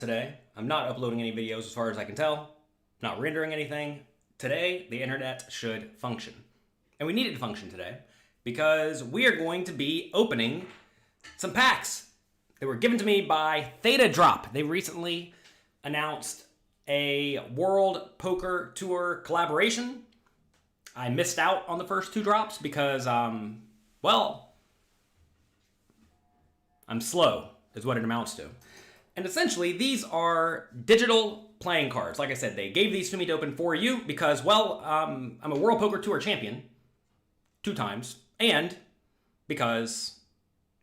Today, I'm not uploading any videos as far as I can tell, not rendering anything. Today, the internet should function. And we need it to function today because we are going to be opening some packs that were given to me by THETADROP. They recently announced a World Poker Tour collaboration. I missed out on the first two drops because, well, I'm slow is what it amounts to. And essentially, these are digital playing cards. Like I said, they gave these to me to open for you because, well, I'm a World Poker Tour champion 2 times, and because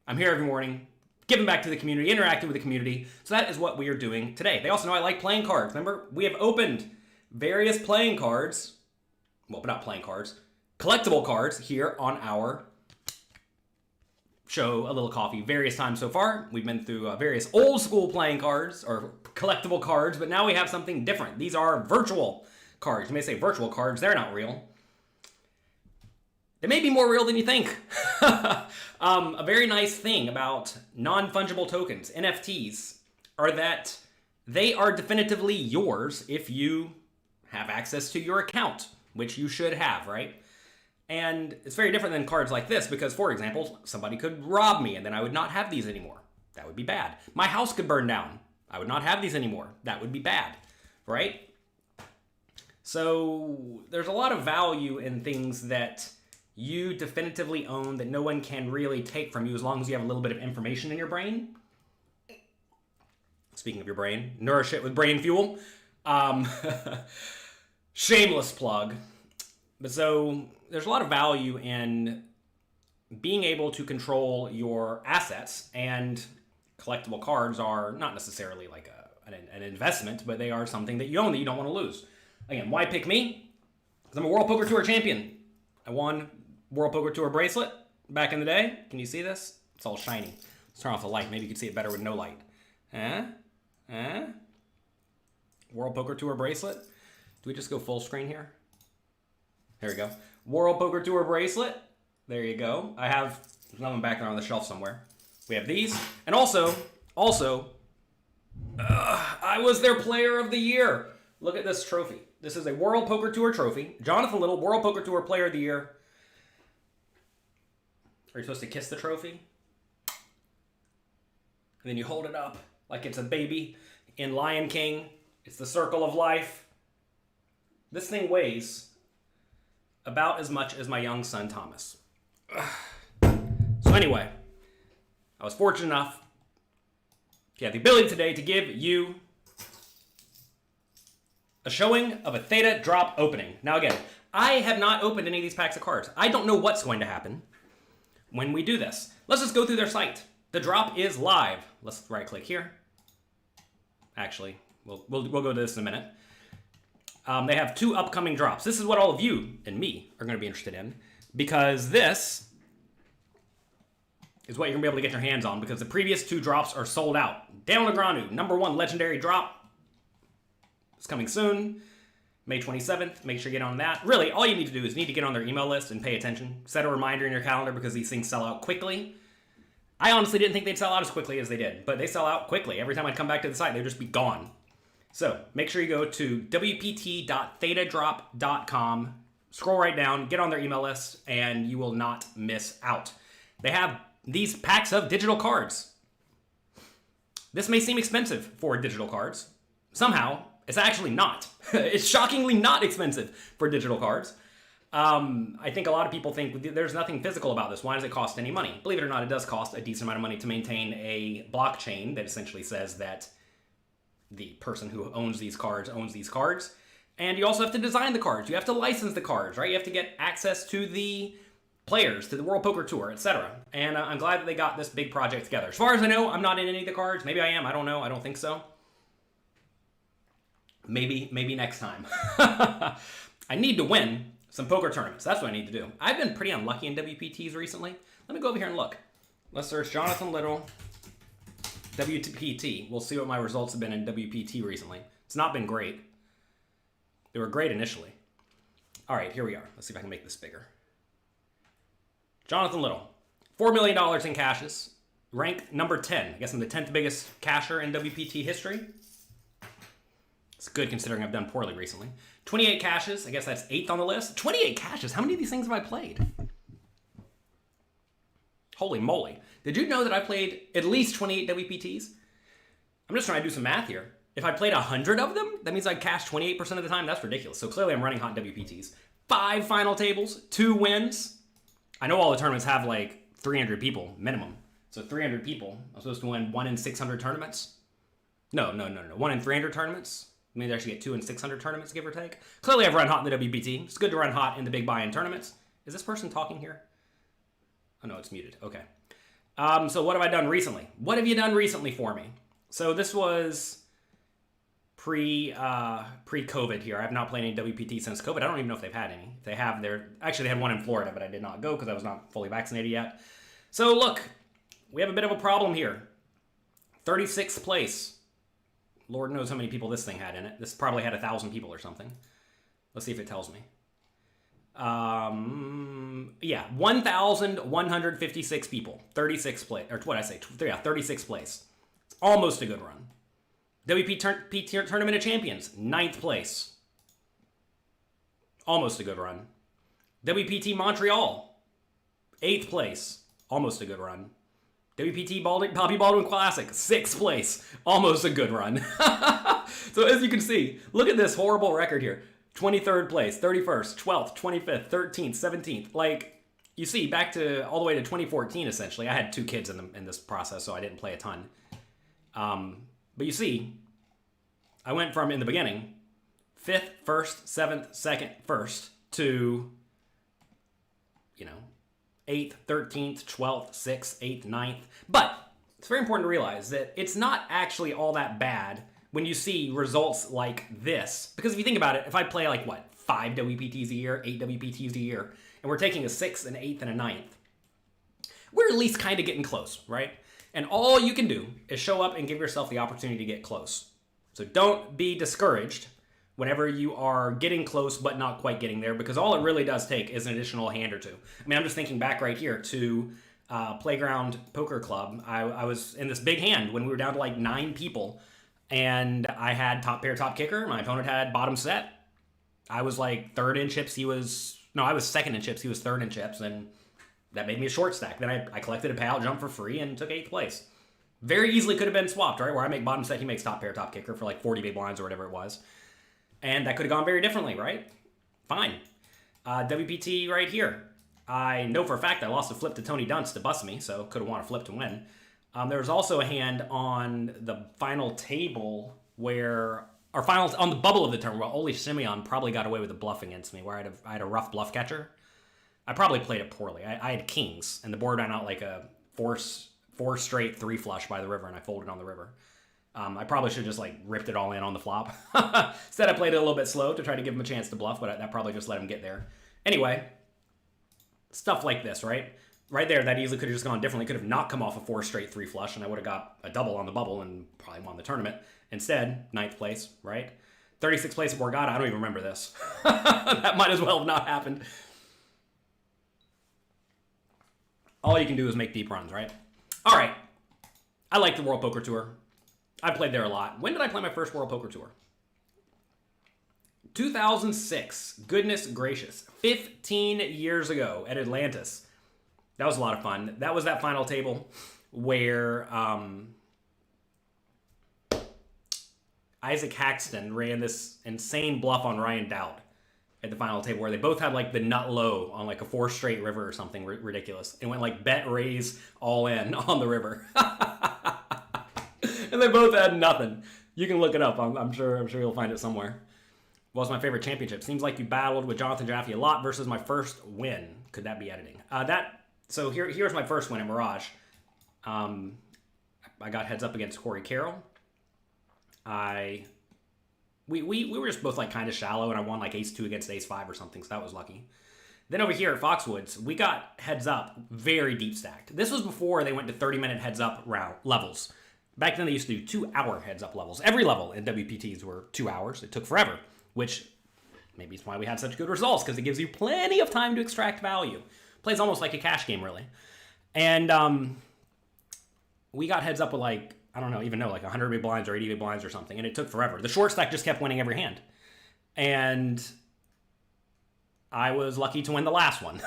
I'm here every morning, giving back to the community, interacting with the community. So that is what we are doing today. They also know I like playing cards. Remember, we have opened various playing cards, well, but not playing cards, collectible cards here on our show, A Little Coffee, various times so far. We've been through various old school playing cards or collectible cards, but now we have something different. These are virtual cards. You may say virtual cards, they're not real. They may be more real than you think. A very nice thing about non-fungible tokens, NFTs, are that they are definitively yours if you have access to your account, which you should have, right? And it's very different than cards like this because, for example, somebody could rob me and then I would not have these anymore. That would be bad. My house could burn down. I would not have these anymore. That would be bad, right? So there's a lot of value in things that you definitively own that no one can really take from you as long as you have a little bit of information in your brain. Speaking of your brain, nourish it with brain fuel. Shameless plug. But so there's a lot of value in being able to control your assets, and collectible cards are not necessarily like an investment, but they are something that you own that you don't want to lose. Again, why pick me? Because I'm a World Poker Tour champion. I won World Poker Tour bracelet back in the day. Can you see this? It's all shiny. Let's turn off the light. Maybe you can see it better with no light. World Poker Tour bracelet. Do we just go full screen here? There we go. World Poker Tour bracelet. There you go. There's another one back there on the shelf somewhere. We have these. And also, I was their player of the year. Look at this trophy. This is a World Poker Tour trophy. Jonathan Little, World Poker Tour player of the year. Are you supposed to kiss the trophy? And then you hold it up like it's a baby in Lion King. It's the circle of life. This thing weighs about as much as my young son Thomas. So anyway, I was fortunate enough to have the ability today to give you a showing of a THETADROP opening. Now again, I have not opened any of these packs of cards. I don't know what's going to happen when we do this. Let's just go through their site. The drop is live. Let's right click here. Actually, we'll go to this in a minute. They have 2 upcoming drops. This is what all of you and me are going to be interested in because this is what you're going to be able to get your hands on because the previous 2 drops are sold out. Daniel Negreanu, #1 legendary drop. It's coming soon, May 27th. Make sure you get on that. Really, all you need to do is you need to get on their email list and pay attention. Set a reminder in your calendar because these things sell out quickly. I honestly didn't think they'd sell out as quickly as they did, but they sell out quickly. Every time I'd come back to the site, they'd just be gone. So make sure you go to wpt.thetadrop.com, scroll right down, get on their email list, and you will not miss out. They have these packs of digital cards. This may seem expensive for digital cards. Somehow, it's actually not. It's shockingly not expensive for digital cards. I think a lot of people think there's nothing physical about this. Why does it cost any money? Believe it or not, it does cost a decent amount of money to maintain a blockchain that essentially says that the person who owns these cards. And you also have to design the cards. You have to license the cards, right? You have to get access to the players, to the World Poker Tour, etc. And I'm glad that they got this big project together. As far as I know, I'm not in any of the cards. Maybe I am. I don't know. I don't think so. Maybe next time. I need to win some poker tournaments. That's what I need to do. I've been pretty unlucky in WPTs recently. Let me go over here and look. Let's search Jonathan Little WPT. We'll see what my results have been in WPT recently. It's not been great. They were great initially. All right, here we are. Let's see if I can make this bigger. Jonathan Little, $4 million in cashes, rank number 10. I guess I'm the 10th biggest casher in WPT history. It's good considering I've done poorly recently. 28 caches. I guess that's 8th on the list. 28 caches. How many of these things have I played? Holy moly. Did you know that I played at least 28 WPTs? I'm just trying to do some math here. If I played 100 of them, that means I cashed 28% of the time. That's ridiculous. So clearly I'm running hot WPTs. 5 final tables, 2 wins. I know all the tournaments have like 300 people minimum. So 300 people. I'm supposed to win 1 in 600 tournaments. No. 1 in 300 tournaments. Maybe I should get 2 in 600 tournaments, give or take. Clearly I've run hot in the WPT. It's good to run hot in the big buy-in tournaments. Is this person talking here? Oh no, it's muted. Okay. So what have I done recently? What have you done recently for me? So this was pre-COVID here. I have not played any WPT since COVID. I don't even know if they've had any. If they have, actually they had one in Florida, but I did not go because I was not fully vaccinated yet. So look, we have a bit of a problem here. 36th place. Lord knows how many people this thing had in it. This probably had 1,000 people or something. Let's see if it tells me. Yeah, 1,156 people. 36th place, or what did I say? Yeah, 36th place. It's almost a good run. WP Tournament of Champions, 9th place. Almost a good run. WPT Montreal, 8th place. Almost a good run. WPT Bobby Baldwin Classic, 6th place. Almost a good run. So as you can see, look at this horrible record here. 23rd place, 31st, 12th, 25th, 13th, 17th. Like, you see, back to all the way to 2014, essentially. I had 2 kids in this process, so I didn't play a ton. But you see, I went from, in the beginning, 5th, 1st, 7th, 2nd, 1st, to, 8th, 13th, 12th, 6th, 8th, 9th. But it's very important to realize that it's not actually all that bad when you see results like this. Because if you think about it, if I play 5 WPTs a year, 8 WPTs a year, and we're taking a 6th, an 8th, and a 9th, we're at least kind of getting close, right? And all you can do is show up and give yourself the opportunity to get close. So don't be discouraged whenever you are getting close but not quite getting there, because all it really does take is an additional hand or two. I mean, I'm just thinking back right here to Playground Poker Club. I was in this big hand when we were down to 9 people, and I had top pair, top kicker. My opponent had bottom set. I was 3rd in chips. I was 2nd in chips. He was 3rd in chips, and that made me a short stack. Then I collected a payout jump for free and took 8th place. Very easily could have been swapped, right? Where I make bottom set, he makes top pair, top kicker for 40 big blinds or whatever it was. And that could have gone very differently, right? Fine. WPT right here. I know for a fact I lost a flip to Tony Dunst to bust me, so could have won a flip to win. There was also a hand on the final table where, or finals on the bubble of the turn, where Oli Simeon probably got away with a bluff against me, where I had a rough bluff catcher. I probably played it poorly. I had kings, and the board ran out like a four straight 3 flush by the river, and I folded on the river. I probably should have just ripped it all in on the flop. Instead, I played it a little bit slow to try to give him a chance to bluff, but that probably just let him get there. Anyway, stuff like this, right? Right there, that easily could have just gone differently. Could have not come off a 4 straight 3 flush, and I would have got a double on the bubble and probably won the tournament. Instead, 9th place, right? 36th place at Borgata. I don't even remember this. That might as well have not happened. All you can do is make deep runs, right? All right. I like the World Poker Tour. I played there a lot. When did I play my first World Poker Tour? 2006. Goodness gracious. 15 years ago at Atlantis. That was a lot of fun. That was that final table where Isaac Haxton ran this insane bluff on Ryan Dowd at the final table, where they both had the nut low on a 4 straight river or something ridiculous. It went bet raise all in on the river. And they both had nothing. You can look it up. I'm sure you'll find it somewhere. What was my favorite championship? Seems like you battled with Jonathan Jaffe a lot versus my first win. Could that be editing? So here's my first win at Mirage. I got heads up against Corey Carroll. We were just both kind of shallow, and I won ace-2 against ace-5 or something, so that was lucky. Then over here at Foxwoods, we got heads up, very deep stacked. This was before they went to 30-minute heads up levels. Back then they used to do 2-hour heads up levels. Every level in WPTs were 2 hours. It took forever, which maybe is why we had such good results, because it gives you plenty of time to extract value. Plays almost like a cash game, really. And we got heads up with I don't even know, like 100 big blinds or 80 big blinds or something, and it took forever. The short stack just kept winning every hand. And I was lucky to win the last one.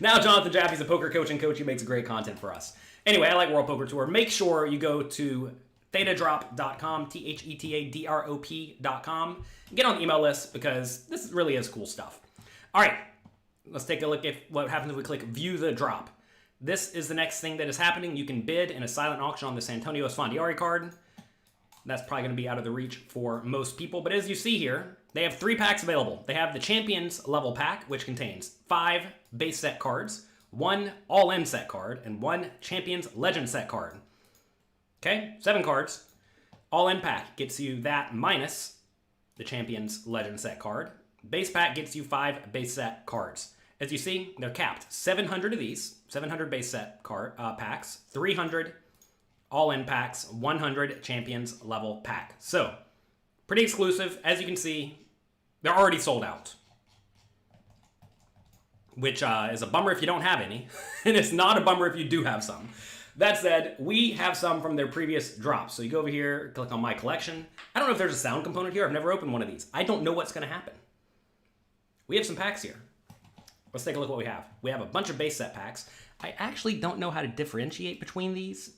Now Jonathan Jaffe's a poker coach and coach. He makes great content for us. Anyway, I like World Poker Tour. Make sure you go to THETADROP.com, THETADROP.com. Get on the email list because this really is cool stuff. All right, let's take a look at what happens if we click View the Drop. This is the next thing that is happening. You can bid in a silent auction on this Antonio Esfandiari card. That's probably going to be out of the reach for most people. But as you see here, they have 3 packs available. They have the Champions level pack, which contains 5 base set cards, 1 all-in set card, and 1 Champions Legend set card. Okay, 7 cards. All-in pack gets you that minus the Champions Legend set card. Base pack gets you 5 base set cards. As you see, they're capped. 700 of these, 700 base set card packs, 300 all-in packs, 100 Champions level pack. So, pretty exclusive. As you can see, they're already sold out, which is a bummer if you don't have any, and it's not a bummer if you do have some. That said, we have some from their previous drops. So you go over here, click on My Collection. I don't know if there's a sound component here. I've never opened one of these. I don't know what's going to happen. We have some packs here. Let's take a look at what we have. We have a bunch of base set packs. I actually don't know how to differentiate between these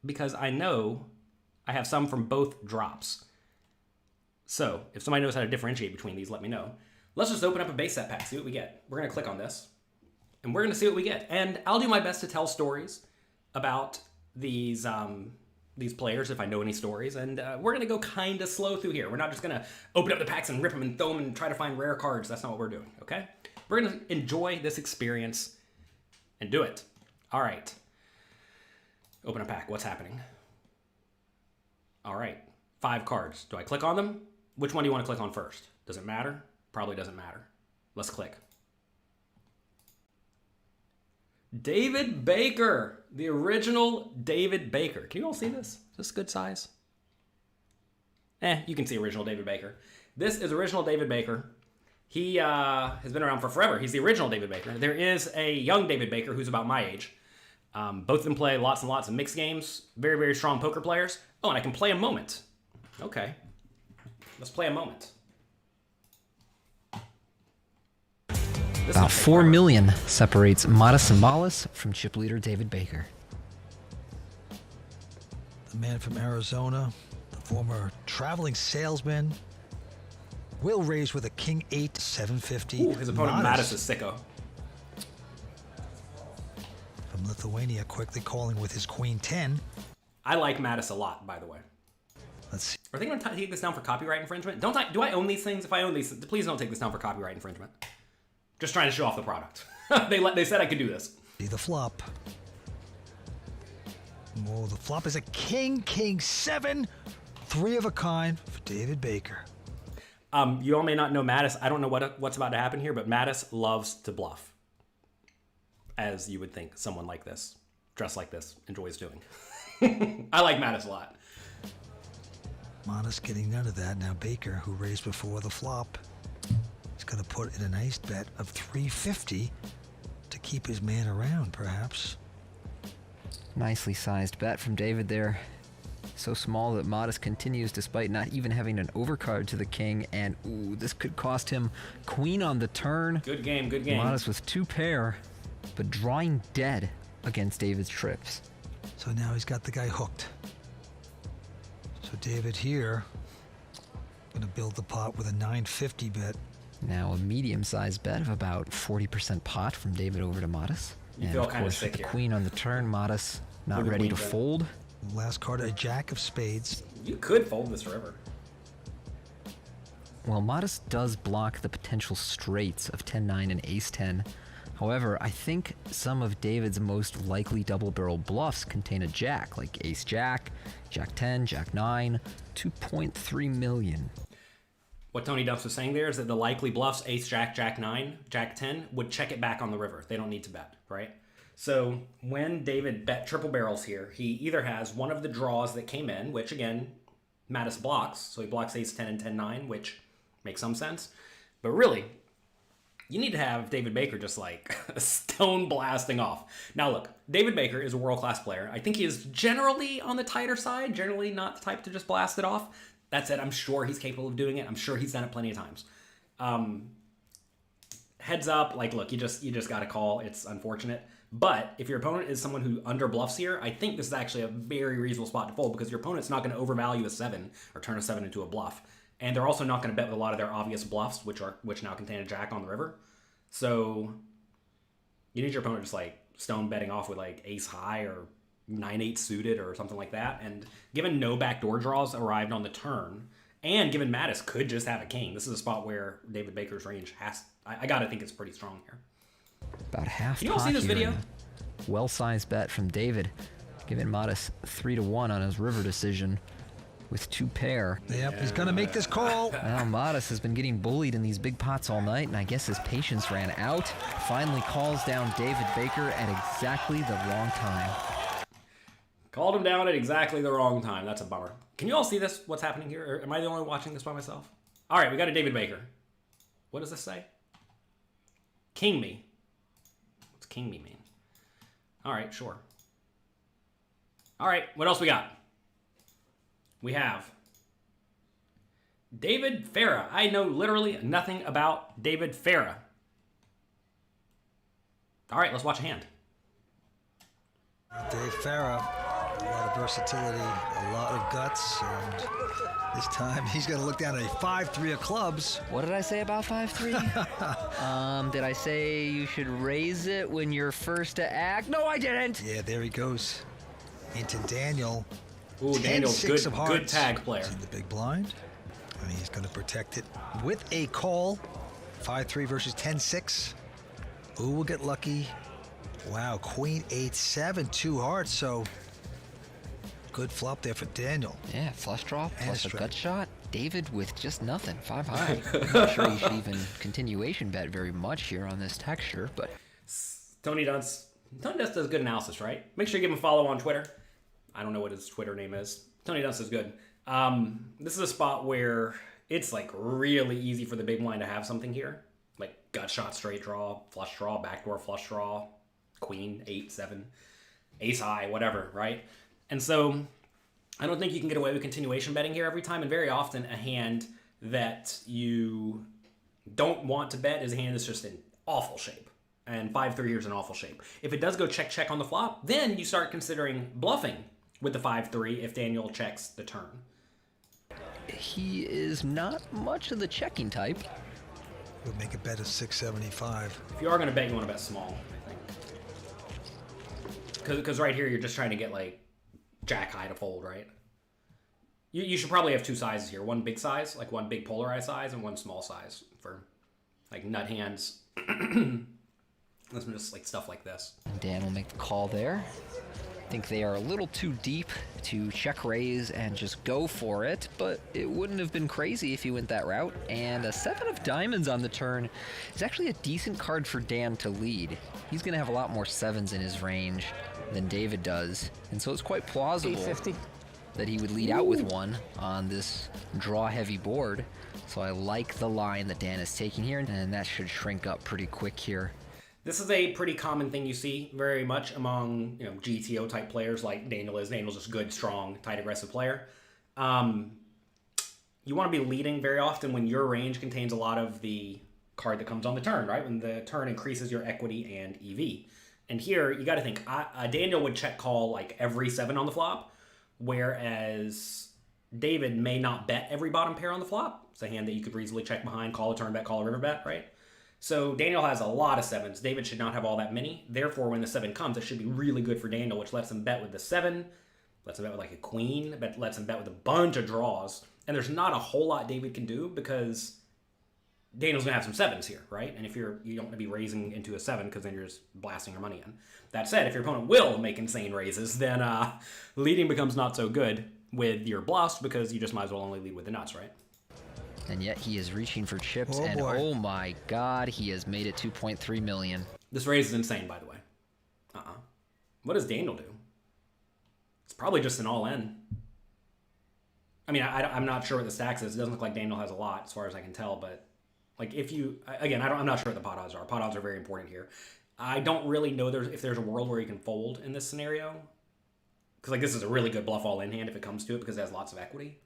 because I know I have some from both drops. So if somebody knows how to differentiate between these, let me know. Let's just open up a base set pack, see what we get. We're going to click on this, and we're going to see what we get. And I'll do my best to tell stories about these players if I know any stories. And we're going to go kind of slow through here. We're not just going to open up the packs and rip them and throw them and try to find rare cards. That's not what we're doing, okay? We're going to enjoy this experience and do it. All right. Open a pack. What's happening? All right. 5 cards. Do I click on them? Which one do you want to click on first? Does it matter? Probably doesn't matter. Let's click. David Baker. The original David Baker. Can you all see this? Is this good size? You can see original David Baker. This is original David Baker. He has been around for forever. He's the original David Baker. There is a young David Baker who's about my age. Both of them play lots and lots of mixed games. Very, very strong poker players. Oh, and I can play a moment. Okay. Let's play a moment. About 4 million separates Modest Symbolis from chip leader David Baker. The man from Arizona, the former traveling salesman, will raise with a King 8 750. Ooh, his opponent Mattis is sicko. From Lithuania, quickly calling with his Queen 10. I like Mattis a lot, by the way. Let's see. Are they going to take this down for copyright infringement? Do I own these things? If I own these, please don't take this down for copyright infringement. Just trying to show off the product. They said I could do this. See the flop. Oh, the flop is a King 7. 3 of a kind for David Baker. You all may not know Mattis. I don't know what's about to happen here, but Mattis loves to bluff. As you would think someone like this, dressed like this, enjoys doing. I like Mattis a lot. Modest getting none of that. Now Baker, who raised before the flop, is going to put in a nice bet of 350 to keep his man around, perhaps. Nicely sized bet from David there. So small that Modest continues despite not even having an overcard to the king, and ooh, this could cost him queen on the turn. Good game, good game. Modest with 2 pair, but drawing dead against David's trips. So now he's got the guy hooked. So David here, going to build the pot with a 950 bet. Now a medium-sized bet of about 40% pot from David over to Modest. You and feel of kind of course, sick with the here. queen on the turn, Modest not With the ready to queen fold. Last card, a jack of spades. You could fold this forever. Well, Modest does block the potential straights of 10-9 and ace-10. However, I think some of David's most likely double-barrel bluffs contain a jack, like ace-jack, jack-10, jack-9, 2.3 million. What Tony Duffs was saying there is that the likely bluffs, ace-jack, jack-9, jack-10, would check it back on the river. They don't need to bet, right? So when David bet triple barrels here, he either has one of the draws that came in, which again, Mattis blocks. So he blocks ace-10 and 10-9, which makes some sense. But really, you need to have David Baker just like stone blasting off. Now look, David Baker is a world-class player. I think he is generally on the tighter side, generally not the type to just blast it off. That said, I'm sure he's capable of doing it. I'm sure he's done it plenty of times. Heads up, like look, you just got to call. It's unfortunate. But if your opponent is someone who under bluffs here, I think this is actually a very reasonable spot to fold because your opponent's not going to overvalue a 7 or turn a 7 into a bluff. And they're also not going to bet with a lot of their obvious bluffs, which now contain a jack on the river. So you need your opponent just like stone betting off with like ace high or 9-8 suited or something like that. And given no backdoor draws arrived on the turn, and given Mattis could just have a king, this is a spot where David Baker's range has. I gotta think it's pretty strong here. About half. Can you all see this video? Well-sized bet from David, giving Mattis 3-1 on his river decision. With 2 pair. Yep, he's going to make this call. Now, Mattis has been getting bullied in these big pots all night, and I guess his patience ran out. Finally calls down David Baker at exactly the wrong time. Called him down at exactly the wrong time. That's a bummer. Can you all see this? What's happening here? Or am I the only one watching this by myself? All right, we got a David Baker. What does this say? King me. What's king me mean? All right, sure. All right, what else we got? We have David Farah. I know literally nothing about David Farah. All right, let's watch a hand. Dave Farah, a lot of versatility, a lot of guts, and this time he's going to look down at a 5-3 of clubs. What did I say about 5-3? Did I say you should raise it when you're first to act? No, I didn't. Yeah, there he goes. Into Daniel. Ooh, Daniel's good tag player. In the big blind. And he's going to protect it with a call. 5-3 versus 10-6. Who will get lucky? Wow, Queen 8-7, 2 hearts. So good flop there for Daniel. Yeah, flush draw plus a straight. gut shot. David with just nothing, 5 high. I'm not sure he should even continuation bet very much here on this texture, but Tony Dunst does good analysis, right? Make sure you give him a follow on Twitter. I don't know what his Twitter name is. Tony Dunst is good. This is a spot where it's like really easy for the big blind to have something here. Like gut shot, straight draw, flush draw, backdoor flush draw, queen, 8-7, ace high, whatever, right? And so I don't think you can get away with continuation betting here every time. And very often a hand that you don't want to bet is a hand that's just in awful shape. And 5-3 here is an awful shape. If it does go check on the flop, then you start considering bluffing with the 5-3 if Daniel checks the turn. he is not much of the checking type. We'll make a bet of 675. If you are going to bet, you want to bet small, I think. Because right here, you're just trying to get, like, jack high to fold, right? You should probably have 2 sizes here. One big size, like one big polarized size, and one small size for, like, nut hands. Just, like, stuff like this. And Dan will make the call there. I think they are a little too deep to check raise and just go for it, but it wouldn't have been crazy if he went that route. And a 7 of diamonds on the turn is actually a decent card for Dan to lead. He's going to have a lot more 7s in his range than David does, and so it's quite plausible that he would lead out with one on this draw-heavy board. So I like the line that Dan is taking here, and that should shrink up pretty quick here. This is a pretty common thing you see very much among, GTO type players like Daniel is. Daniel's just good, strong, tight, aggressive player. You want to be leading very often when your range contains a lot of the card that comes on the turn, right? When the turn increases your equity and EV. And here, you got to think, Daniel would check call like every 7 on the flop, whereas David may not bet every bottom pair on the flop. It's a hand that you could easily check behind, call a turn bet, call a river bet, right? So Daniel has a lot of 7s. David should not have all that many. Therefore, when the 7 comes, it should be really good for Daniel, which lets him bet with the 7, lets him bet with like a queen, lets him bet with a bunch of draws. And there's not a whole lot David can do because Daniel's going to have some 7s here, right? And if you don't want to be raising into a 7 because then you're just blasting your money in. That said, if your opponent will make insane raises, then leading becomes not so good with your bluffs because you just might as well only lead with the nuts, right? And yet he is reaching for chips, Oh, and boy. oh my god, he has made it 2.3 million. This raise is insane, by the way. What does Daniel do? It's probably just an all-in. I mean, I'm not sure what the stacks is. It doesn't look like Daniel has a lot, as far as I can tell, but Like if you, again, I'm not sure what the pot odds are. Pot odds are very important here. I don't really know if there's a world where you can fold in this scenario. Because like this is a really good bluff all in hand if it comes to it because it has lots of equity.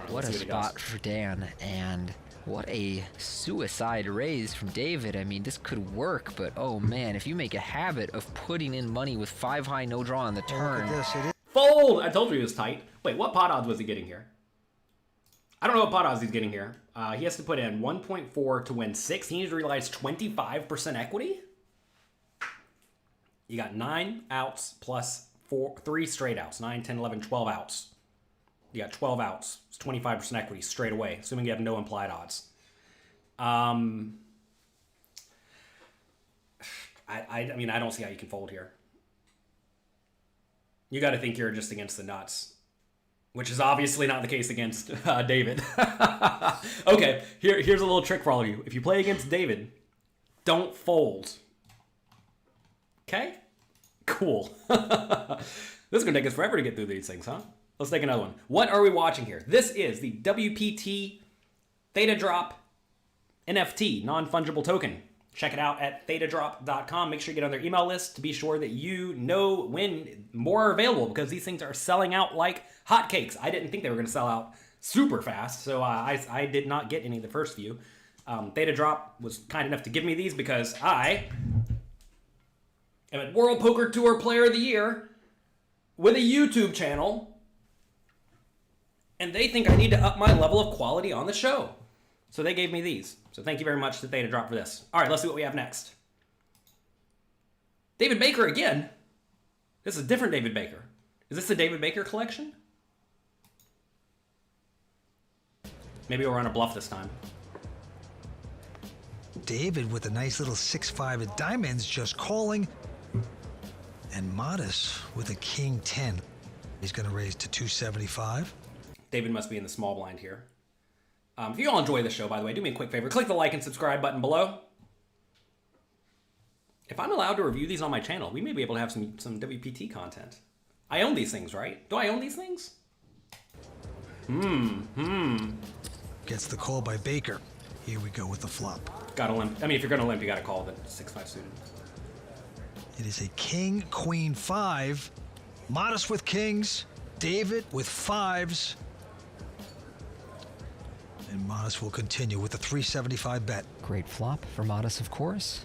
What a spot for Dan, and what a suicide raise from David. I mean, this could work, but oh man, if you make a habit of putting in money with 5 high, no draw on the turn. Look at this. It is. Fold! I told you he was tight. Wait, what pot odds was he getting here? I don't know what pot odds he's getting here. He has to put in 1.4 to win 6. He needs to realize 25% equity. You got 9 outs plus 3 straight outs. 9, 10, 11, 12 outs. You got 12 outs. It's 25% equity straight away, assuming you have no implied odds. I mean, I don't see how you can fold here. You got to think you're just against the nuts, which is obviously not the case against David. Okay, here's a little trick for all of you. If you play against David, don't fold. Okay? Cool. This is going to take us forever to get through these things, huh? Let's take another one. What are we watching here? This is the WPT THETADROP NFT, non-fungible token. Check it out at THETADROP.com. Make sure you get on their email list to be sure that you know when more are available because these things are selling out like hotcakes. I didn't think they were going to sell out super fast, so I did not get any of the first few. THETADROP was kind enough to give me these because I am a World Poker Tour Player of the Year with a YouTube channel, and they think I need to up my level of quality on the show. So they gave me these. So thank you very much to THETADROP for this. All right, let's see what we have next. David Baker again. This is a different David Baker. Is this the David Baker collection? Maybe we'll run a bluff this time. David with a nice little 6-5 at diamonds just calling. And Modest with a king 10. He's going to raise to 275. David must be in the small blind here. If you all enjoy the show, by the way, do me a quick favor. Click the like and subscribe button below. If I'm allowed to review these on my channel, we may be able to have some WPT content. I own these things, right? Do I own these things? Gets the call by Baker. Here we go with the flop. Gotta limp. I mean, if you're gonna limp, you gotta call the 6-5 suited. It is a king, queen, 5. Modest with kings. David with 5s. And Modest will continue with the 375 bet. Great flop for Modest, of course.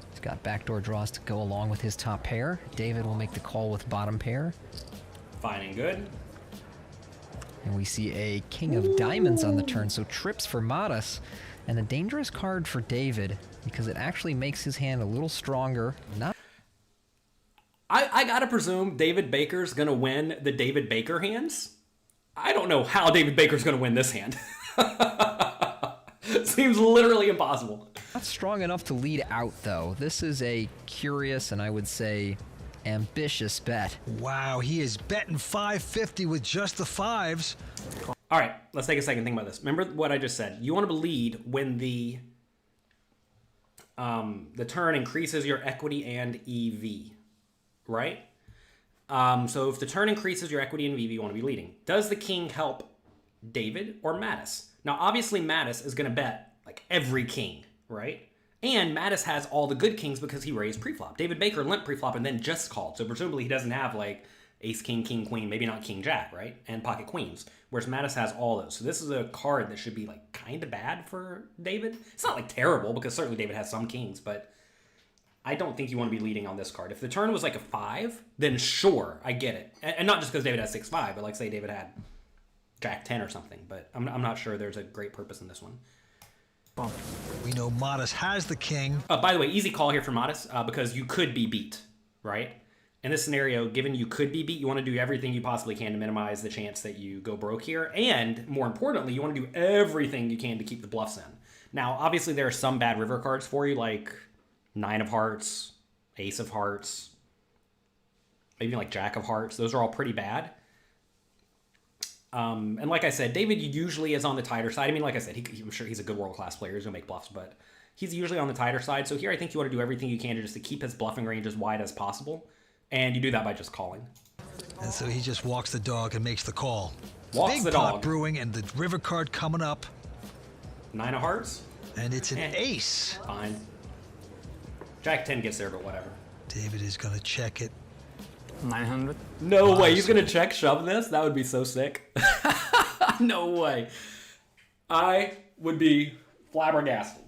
He's got backdoor draws to go along with his top pair. David will make the call with bottom pair. Fine and good. And we see a king of diamonds on the turn, so trips for Modest. And a dangerous card for David, because it actually makes his hand a little stronger. Not. I gotta presume David Baker's gonna win the David Baker hands. I don't know how David Baker's gonna win this hand. Seems literally impossible. Not strong enough to lead out, though. This is a curious and I would say ambitious bet. Wow, he is betting 550 with just the 5s. All right, let's take a second. Think about this. Remember what I just said. You want to lead when the turn increases your equity and EV, right? So if the turn increases your equity and EV, you want to be leading. Does the king help David or Mattis? Now, obviously, Mattis is going to bet like every king, right? And Mattis has all the good kings because he raised preflop. David Baker limped preflop and then just called. So presumably he doesn't have like ace, king, king, queen, maybe not king, jack, right? And pocket queens. Whereas Mattis has all those. So this is a card that should be like kind of bad for David. It's not like terrible because certainly David has some kings, but I don't think you want to be leading on this card. If the turn was like a 5, then sure, I get it. And not just because David has 6-5, but like say David had jack 10 or something. But I'm not sure there's a great purpose in this one. We know Modest has the king. By the way, easy call here for Modest because you could be beat, right? In this scenario, given you could be beat, you want to do everything you possibly can to minimize the chance that you go broke here. And more importantly, you want to do everything you can to keep the bluffs in. Now, obviously, there are some bad river cards for you, like 9 of hearts, ace of hearts, maybe like jack of hearts. Those are all pretty bad. And like I said, David usually is on the tighter side. I mean, like I said, I'm sure he's a good world-class player. He's going to make bluffs, but he's usually on the tighter side. So here I think you want to do everything you can to keep his bluffing range as wide as possible. And you do that by just calling. And so he just walks the dog and makes the call. Walks Big the pot dog. brewing and the river card coming up. 9 of hearts. And it's an ace. Fine. Jack 10 gets there, but whatever. David is going to check it. 900. No way, he's gonna check shove this? That would be so sick. No way. I would be flabbergasted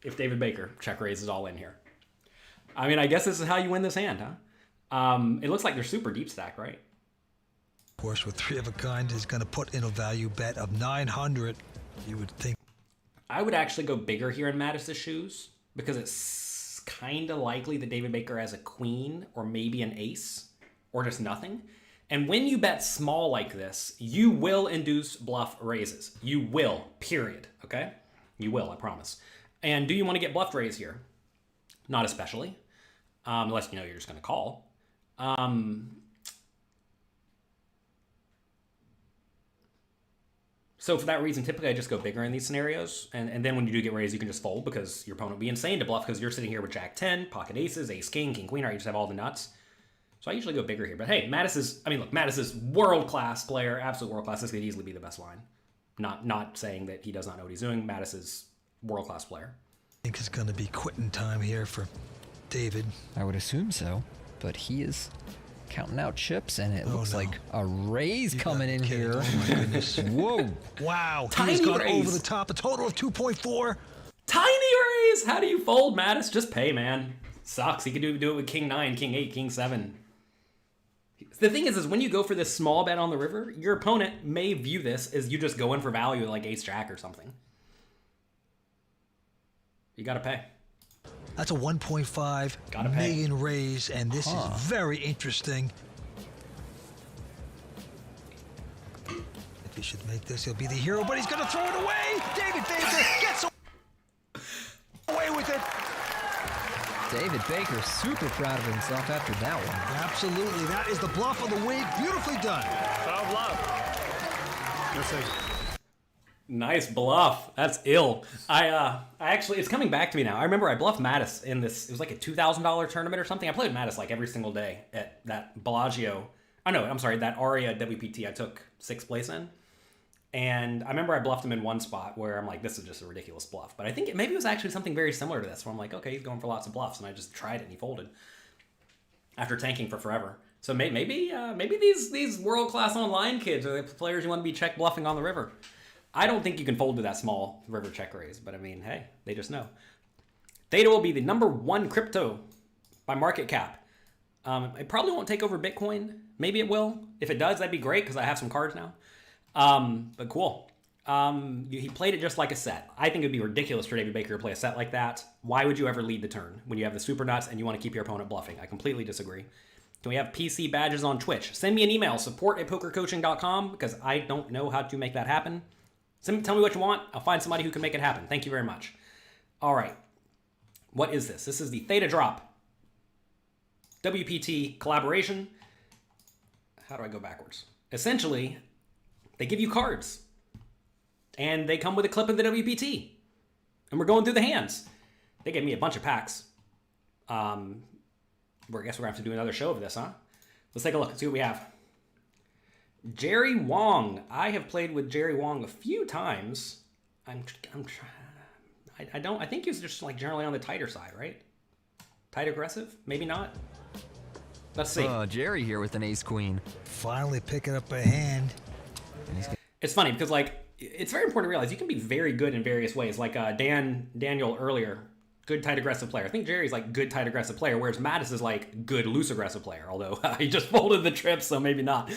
if David Baker check raises all in here. I mean, I guess this is how you win this hand, huh? It looks like they're super deep stacked, right? Of course, with 3 of a kind, is going to put in a value bet of 900. You would think. I would actually go bigger here in Mattis's shoes because it's kind of likely that David Baker has a queen or maybe an ace or just nothing. And when you bet small like this, you will induce bluff raises. You will, period, okay? You will, I promise. And do you want to get bluffed raise here? Not especially, unless you know you're just going to call. So for that reason, typically I just go bigger in these scenarios. And then when you do get raised, you can just fold because your opponent would be insane to bluff because you're sitting here with Jack 10, pocket aces, ace king, king queen, right? You just have all the nuts. So I usually go bigger here. But hey, Mattis is world-class player, absolute world-class. This could easily be the best line. Not saying that he does not know what he's doing. Mattis is world-class player. I think it's going to be quitting time here for David. I would assume so, but he is counting out chips, and it looks no. like a raise coming in kidding. here. Oh my goodness. Whoa. Wow. Tiny He's gone raise. over the top. A total of 2.4. Tiny raise! How do you fold, Mattis? Just pay, man. Sucks. He could do it with king 9, king 8, king 7. The thing is when you go for this small bet on the river, your opponent may view this as you just going for value like ace jack or something. You gotta pay. That's a 1.5 Gotta pay. million raise, and this is very interesting. If he should make this, he'll be the hero, but he's going to throw it away. David Baker gets away with it. David Baker super proud of himself after that one. Absolutely. That is the bluff of the week. Beautifully done. Nice bluff. That's ill. I actually, it's coming back to me now. I remember I bluffed Mattis in this, it was like a $2,000 tournament or something. I played Mattis like every single day at that Bellagio. Oh no, I'm sorry, that Aria WPT I took 6th place in. And I remember I bluffed him in one spot where I'm like, this is just a ridiculous bluff. But I think maybe it was actually something very similar to this where I'm like, okay, he's going for lots of bluffs. And I just tried it and he folded after tanking for forever. So maybe these world-class online kids are the players you want to be check bluffing on the river. I don't think you can fold to that small river check raise, but I mean, hey, they just know. Theta will be the #1 crypto by market cap. It probably won't take over Bitcoin. Maybe it will. If it does, that'd be great because I have some cards now. But cool. He played it just like a set. I think it'd be ridiculous for David Baker to play a set like that. Why would you ever lead the turn when you have the super nuts and you want to keep your opponent bluffing? I completely disagree. Can we have PC badges on Twitch? Send me an email, support@pokercoaching.com, because I don't know how to make that happen. Tell me what you want. I'll find somebody who can make it happen. Thank you very much. All right. What is this? This is the Theta Drop WPT collaboration. How do I go backwards? Essentially, they give you cards. And they come with a clip of the WPT. And we're going through the hands. They gave me a bunch of packs. I guess we're going to have to do another show of this, huh? Let's take a look and see what we have. Jerry Wong. I have played with Jerry Wong a few times. I think he's just like generally on the tighter side, right? Tight aggressive? Maybe not. Let's see. Jerry here with an ace queen. Finally picking up a hand. It's funny because like it's very important to realize you can be very good in various ways. Like Daniel earlier, good tight aggressive player. I think Jerry's like good tight aggressive player, whereas Mattis is like good loose aggressive player. Although he just folded the trip, so maybe not.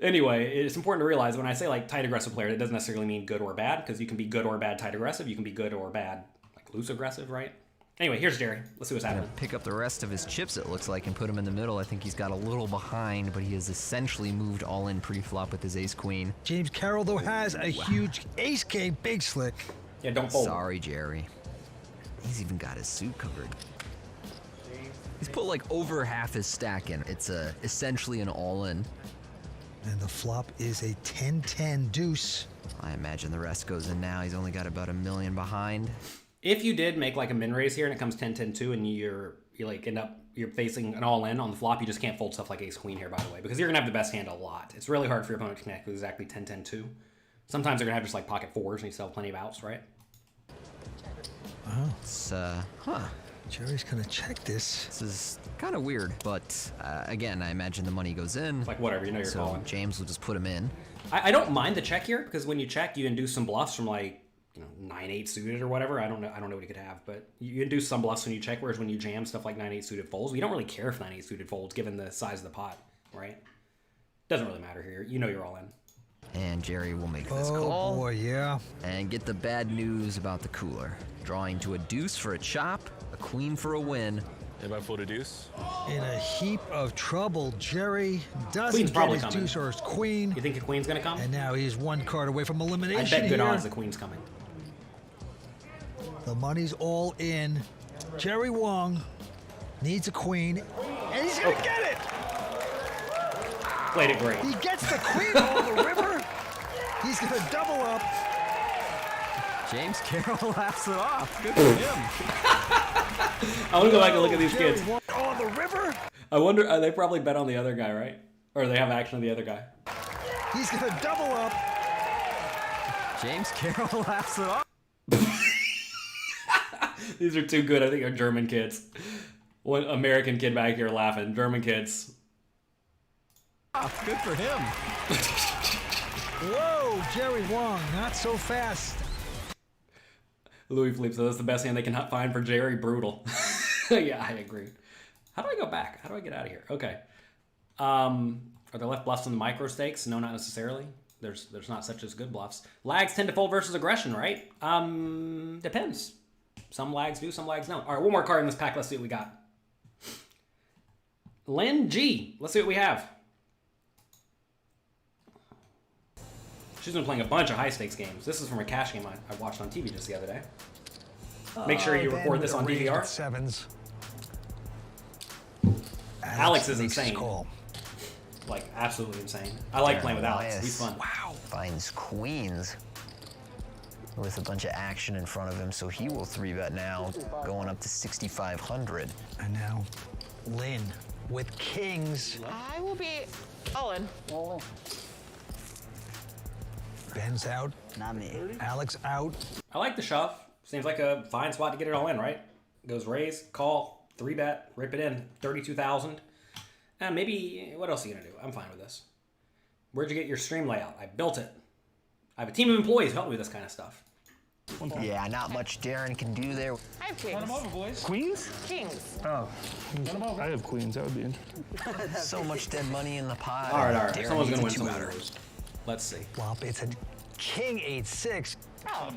Anyway, it's important to realize when I say like tight aggressive player, that doesn't necessarily mean good or bad, because you can be good or bad tight aggressive. You can be good or bad like loose aggressive, right? Anyway, here's Jerry. Let's see what's happening. Pick up the rest of his chips, it looks like, and put him in the middle. I think he's got a little behind, but he has essentially moved all in pre-flop with his ace queen. James Carroll, though, has a huge ace king, big slick. Yeah, don't fold. Sorry, Jerry. He's even got his suit covered. He's put like over half his stack in. It's essentially an all-in. And the flop is a 10-10 deuce. I imagine the rest goes in now. He's only got about $1 million behind. If you did make like a min raise here and it comes 10-10-2 and you're facing an all in on the flop, you just can't fold stuff like ace queen here, by the way, because you're gonna have the best hand a lot. It's really hard for your opponent to connect with exactly 10-10-2. Sometimes they're gonna have just like pocket fours and you still have plenty of outs, right? It's, Jerry's gonna check this. This is kind of weird, but again, I imagine the money goes in. It's like whatever, you know you're So calling. James will just put him in. I don't mind the check here because when you check, you induce some bluffs from like 9-8 suited or whatever. I don't know what he could have, but you induce some bluffs when you check. Whereas when you jam stuff like 9-8 suited folds, we don't really care if 9-8 suited folds given the size of the pot, right? Doesn't really matter here. You know you're all in. And Jerry will make this Oh call boy, yeah. and get the bad news about the cooler. Drawing to a deuce for a chop, a queen for a win. Anybody fold a deuce? In a heap of trouble. Jerry doesn't Queen's get probably his coming. deuce or his queen. You think the queen's gonna come? And now he's one card away from elimination I bet good here. odds the queen's coming. The money's all in. Jerry Wong needs a queen, and he's gonna get it! Played it great. He gets the queen on the river. He's gonna double up. James Carroll laughs it off. Good for him. I want to go back and look at these Jerry kids. Wong on the river. I wonder, they probably bet on the other guy, right? Or they have action on the other guy. He's gonna double up. James Carroll laughs it off. These are too good. I think they're German kids. One American kid back here laughing. German kids. Good for him. Whoa, Jerry Wong, not so fast. Louis Philippe, so that's the best hand they can find for Jerry. Brutal. Yeah, I agree. How do I go back? How do I get out of here? Okay. Are there left bluffs in the micro stakes? No, not necessarily. There's not such as good bluffs. Lags tend to fold versus aggression, right? Depends. Some lags do, some lags don't. All right, one more card in this pack. Let's see what we got. Lynn G. Let's see what we have. She's been playing a bunch of high-stakes games. This is from a cash game I watched on TV just the other day. Make sure you record this on DVR. Sevens. Alex is makes his insane. call. Like, absolutely insane. I like playing with Alex. He's fun. Wow. Finds queens with a bunch of action in front of him, so he will 3-bet now, going up to 6,500. And now, Lynn with kings. I will be all in. Ben's out. Not me. Alex out. I like the shove. Seems like a fine spot to get it all in, right? Goes raise, call, 3-bet, rip it in, 32,000. And maybe, what else are you gonna do? I'm fine with this. Where'd you get your stream layout? I built it. I have a team of employees who help me with this kind of stuff. Yeah, not much Darren can do there. I have kings. Queens? Kings. Oh. I have queens. That would be interesting. So much dead money in the pot. All right. Darren Someone's needs gonna a win, someone's two-outer. gonna lose. Let's see. Flop, it's a king 8-6. I'll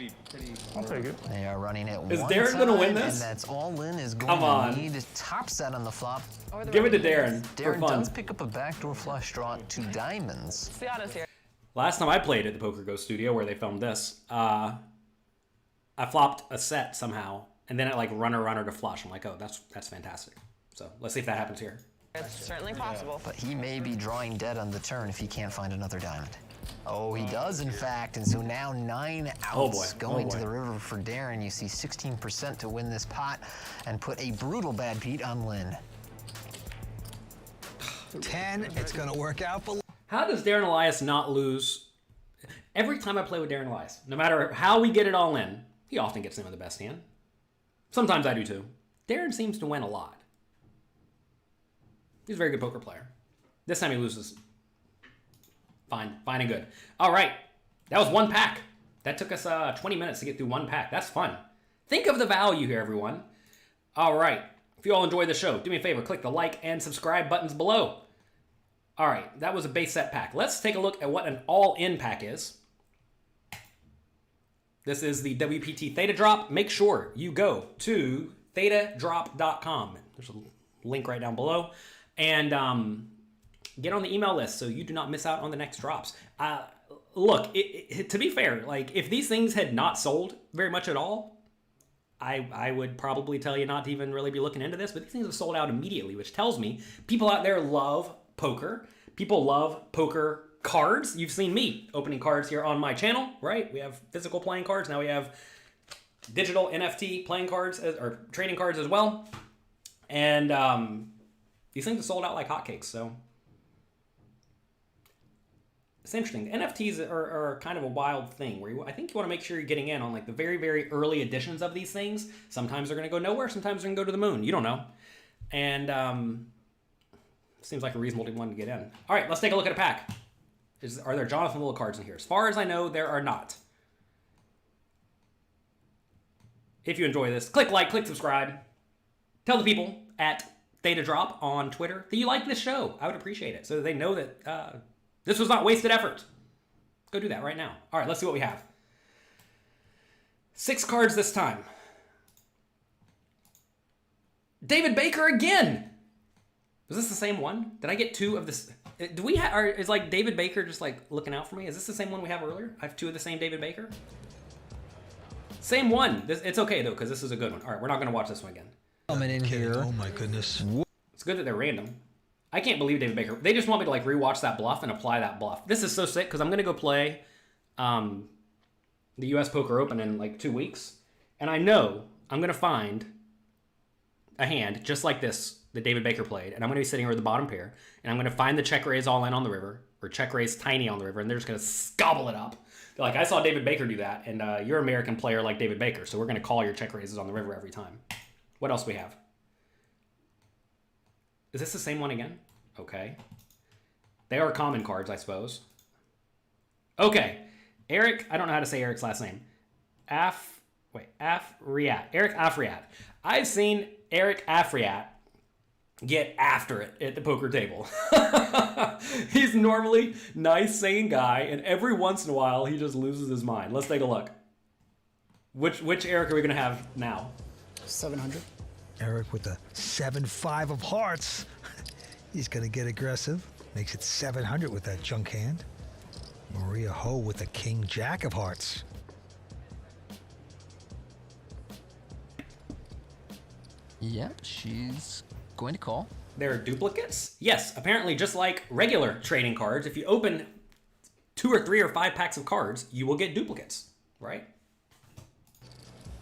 take it. They are running it Is one Darren time, gonna win this? And that's all Lynn is going Come on. to need. Top set on the flop. Or the Give it to red Darren kings. for Darren fun. does pick up a backdoor flush draw to diamonds. Let's be honest here. Last time I played at the Poker Go studio where they filmed this, I flopped a set somehow, and then it like runner to flush. I'm like, oh, that's fantastic. So let's see if that happens here. It's certainly possible. But he may be drawing dead on the turn if he can't find another diamond. Oh, he does, in fact. And so now 9 outs Oh, boy. going Oh, to boy. the river for Darren. You see 16% to win this pot and put a brutal bad beat on Lynn. 10, it's gonna work out for How does Darren Elias not lose? Every time I play with Darren Elias, no matter how we get it all in, he often gets in with the best hand. Sometimes I do too. Darren seems to win a lot. He's a very good poker player. This time he loses. Fine and good. All right, that was one pack. That took us 20 minutes to get through one pack. That's fun. Think of the value here, everyone. All right, if you all enjoyed the show, do me a favor, click the like and subscribe buttons below. All right, that was a base set pack. Let's take a look at what an all-in pack is. This is the WPT Theta Drop. Make sure you go to THETADROP.com. There's a link right down below. And get on the email list so you do not miss out on the next drops. Look, to be fair, like if these things had not sold very much at all, I would probably tell you not to even really be looking into this, but these things have sold out immediately, which tells me people out there love poker. People love poker cards. You've seen me opening cards here on my channel, right? We have physical playing cards. Now we have digital NFT playing cards or trading cards as well. And these things have sold out like hotcakes. So it's interesting. NFTs are kind of a wild thing where I think you want to make sure you're getting in on like the very, very early editions of these things. Sometimes they're going to go nowhere. Sometimes they're going to go to the moon. You don't know. And seems like a reasonable one to get in. All right, let's take a look at a pack. Are there Jonathan Little cards in here? As far as I know, there are not. If you enjoy this, click like, click subscribe. Tell the people at THETADROP on Twitter that you like this show. I would appreciate it so that they know that this was not wasted effort. Go do that right now. All right, let's see what we have. 6 cards this time. David Baker again. Was this the same one? Did I get 2 of this? Do we have? Is like David Baker just like looking out for me? Is this the same one we have earlier? I have 2 of the same David Baker. Same one. It's okay though because this is a good one. All right, we're not gonna watch this one again. Coming in here. Oh my goodness. It's good that they're random. I can't believe David Baker. They just want me to like rewatch that bluff and apply that bluff. This is so sick because I'm gonna go play the U.S. Poker Open in like 2 weeks, and I know I'm gonna find a hand just like this that David Baker played, and I'm gonna be sitting here with the bottom pair, and I'm gonna find the check raise all in on the river or check raise tiny on the river, and they're just gonna scobble it up. They're like, I saw David Baker do that, and you're an American player like David Baker, so we're gonna call your check raises on the river every time. What else do we have? Is this the same one again? Okay. They are common cards, I suppose. Okay. Eric, I don't know how to say Eric's last name. Afriat. Eric Afriat. I've seen Eric Afriat get after it at the poker table. He's normally nice, sane guy, and every once in a while he just loses his mind. Let's take a look. Which Eric are we going to have now? 700. Eric with the 7-5 of hearts. He's going to get aggressive. Makes it 700 with that junk hand. Maria Ho with the King Jack of hearts. Yeah, she's going to call. There are duplicates? Yes, apparently just like regular trading cards, if you open 2 or 3 or 5 packs of cards, you will get duplicates, right?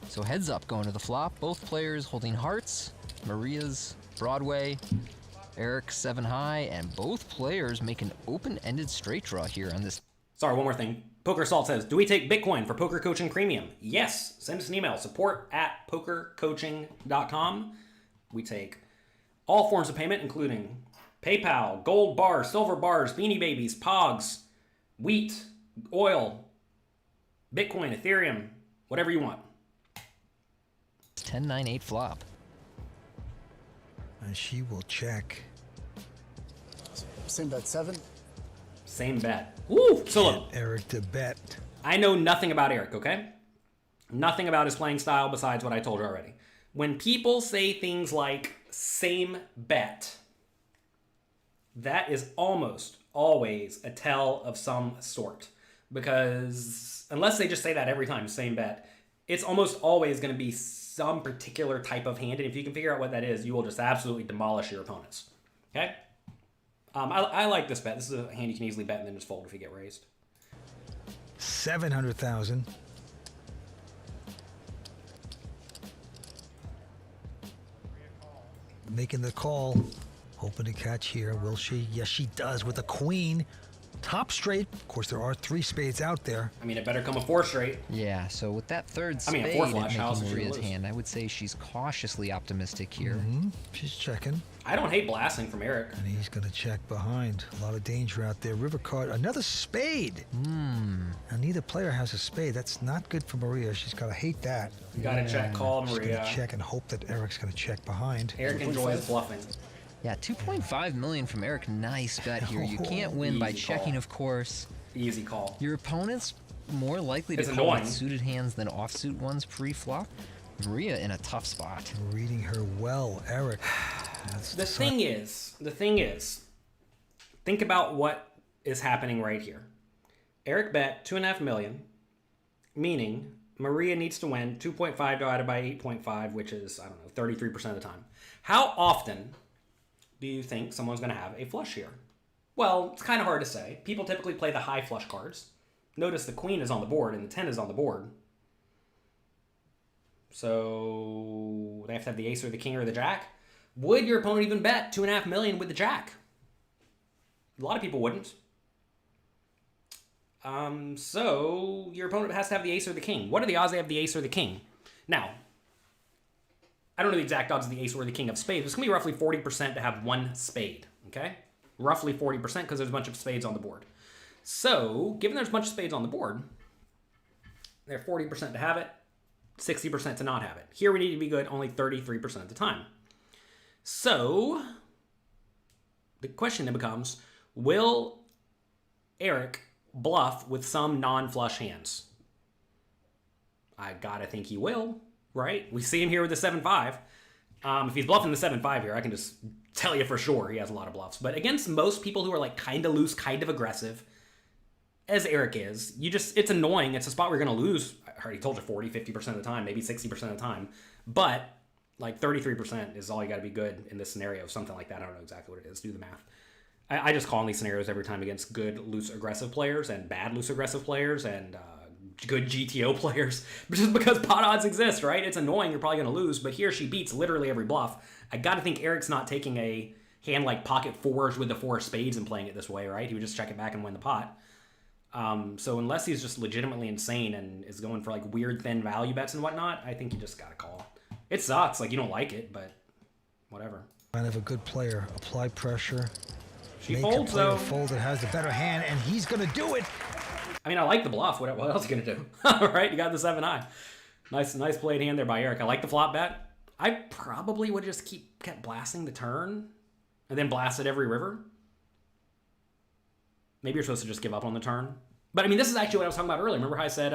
So heads up going to the flop. Both players holding hearts. Maria's Broadway. Eric 7 high, and both players make an open-ended straight draw here on this. Sorry, one more thing. Poker Salt says, do we take Bitcoin for poker coaching premium? Yes. Send us an email, support@pokercoaching.com. We take all forms of payment, including PayPal, gold bars, silver bars, Beanie Babies, Pogs, wheat, oil, Bitcoin, Ethereum, whatever you want. 10-9-8 flop. And she will check. Same bet 7. Same bet. Woo! So look, Eric to bet. I know nothing about Eric, okay? Nothing about his playing style besides what I told you already. When people say things like same bet, that is almost always a tell of some sort. Because unless they just say that every time, same bet, it's almost always going to be some particular type of hand. And if you can figure out what that is, you will just absolutely demolish your opponents. Okay? I like this bet. This is a hand you can easily bet and then just fold if you get raised. 700,000. Making the call. Hoping to catch here. Will she? Yes, she does with a queen. Top straight. Of course, there are 3 spades out there. I mean, it better come a 4 straight. Yeah, so with that third I spade mean, a 4 flush, how else making would you Maria's lose? hand, I would say she's cautiously optimistic here. She's checking. I don't hate blasting from Eric. And he's going to check behind. A lot of danger out there. River card. Another spade. And neither player has a spade. That's not good for Maria. She's got to hate that. You gotta check, call She's going Maria. to check and hope that Eric's going to check behind. Eric enjoys bluffing. Yeah, 2.5 million from Eric. Nice bet here. You can't win by Easy checking, call. of course. Easy call. Your opponent's more likely to It's call with annoying. suited hands than offsuit ones pre-flop. Maria in a tough spot. Reading her well, Eric. That's The thing is, think about what is happening right here. Eric bet 2.5 million, meaning Maria needs to win 2.5 divided by 8.5, which is, I don't know, 33% of the time. How often do you think someone's going to have a flush here? Well, it's kind of hard to say. People typically play the high flush cards. Notice the queen is on the board and the 10 is on the board. So they have to have the ace or the king or the jack. Would your opponent even bet 2.5 million with the jack? A lot of people wouldn't. So your opponent has to have the ace or the king. What are the odds they have the ace or the king? Now, I don't know the exact odds of the ace or the king of spades. It's going to be roughly 40% to have one spade, okay? Roughly 40% because there's a bunch of spades on the board. So, given there's a bunch of spades on the board, they're 40% to have it, 60% to not have it. Here we need to be good only 33% of the time. So, the question then becomes, will Eric bluff with some non-flush hands? I gotta think he will, right? We see him here with the 7-5. If he's bluffing the 7-5 here, I can just tell you for sure he has a lot of bluffs. But against most people who are like kind of loose, kind of aggressive, as Eric is, it's annoying. It's a spot where you're going to lose. I already told you 40, 50% of the time, maybe 60% of the time. But like 33% is all you got to be good in this scenario. Something like that. I don't know exactly what it is. Do the math. I just call in these scenarios every time against good loose aggressive players and bad loose aggressive players and good GTO players. Just because pot odds exist, right? It's annoying. You're probably going to lose. But here she beats literally every bluff. I got to think Eric's not taking a hand like pocket fours with the 4 spades and playing it this way, right? He would just check it back and win the pot. So unless he's just legitimately insane and is going for like weird thin value bets and whatnot, I think you just got to call. It sucks. Like, you don't like it, but whatever. Kind of a good player. Apply pressure. She folds, though. Fold that has the better hand, and he's going to do it. I mean, I like the bluff. What else are you going to do? All right, you got the 7-eye. Nice played hand there by Eric. I like the flop bet. I probably would just kept blasting the turn and then blasted every river. Maybe you're supposed to just give up on the turn. But, I mean, this is actually what I was talking about earlier. Remember how I said,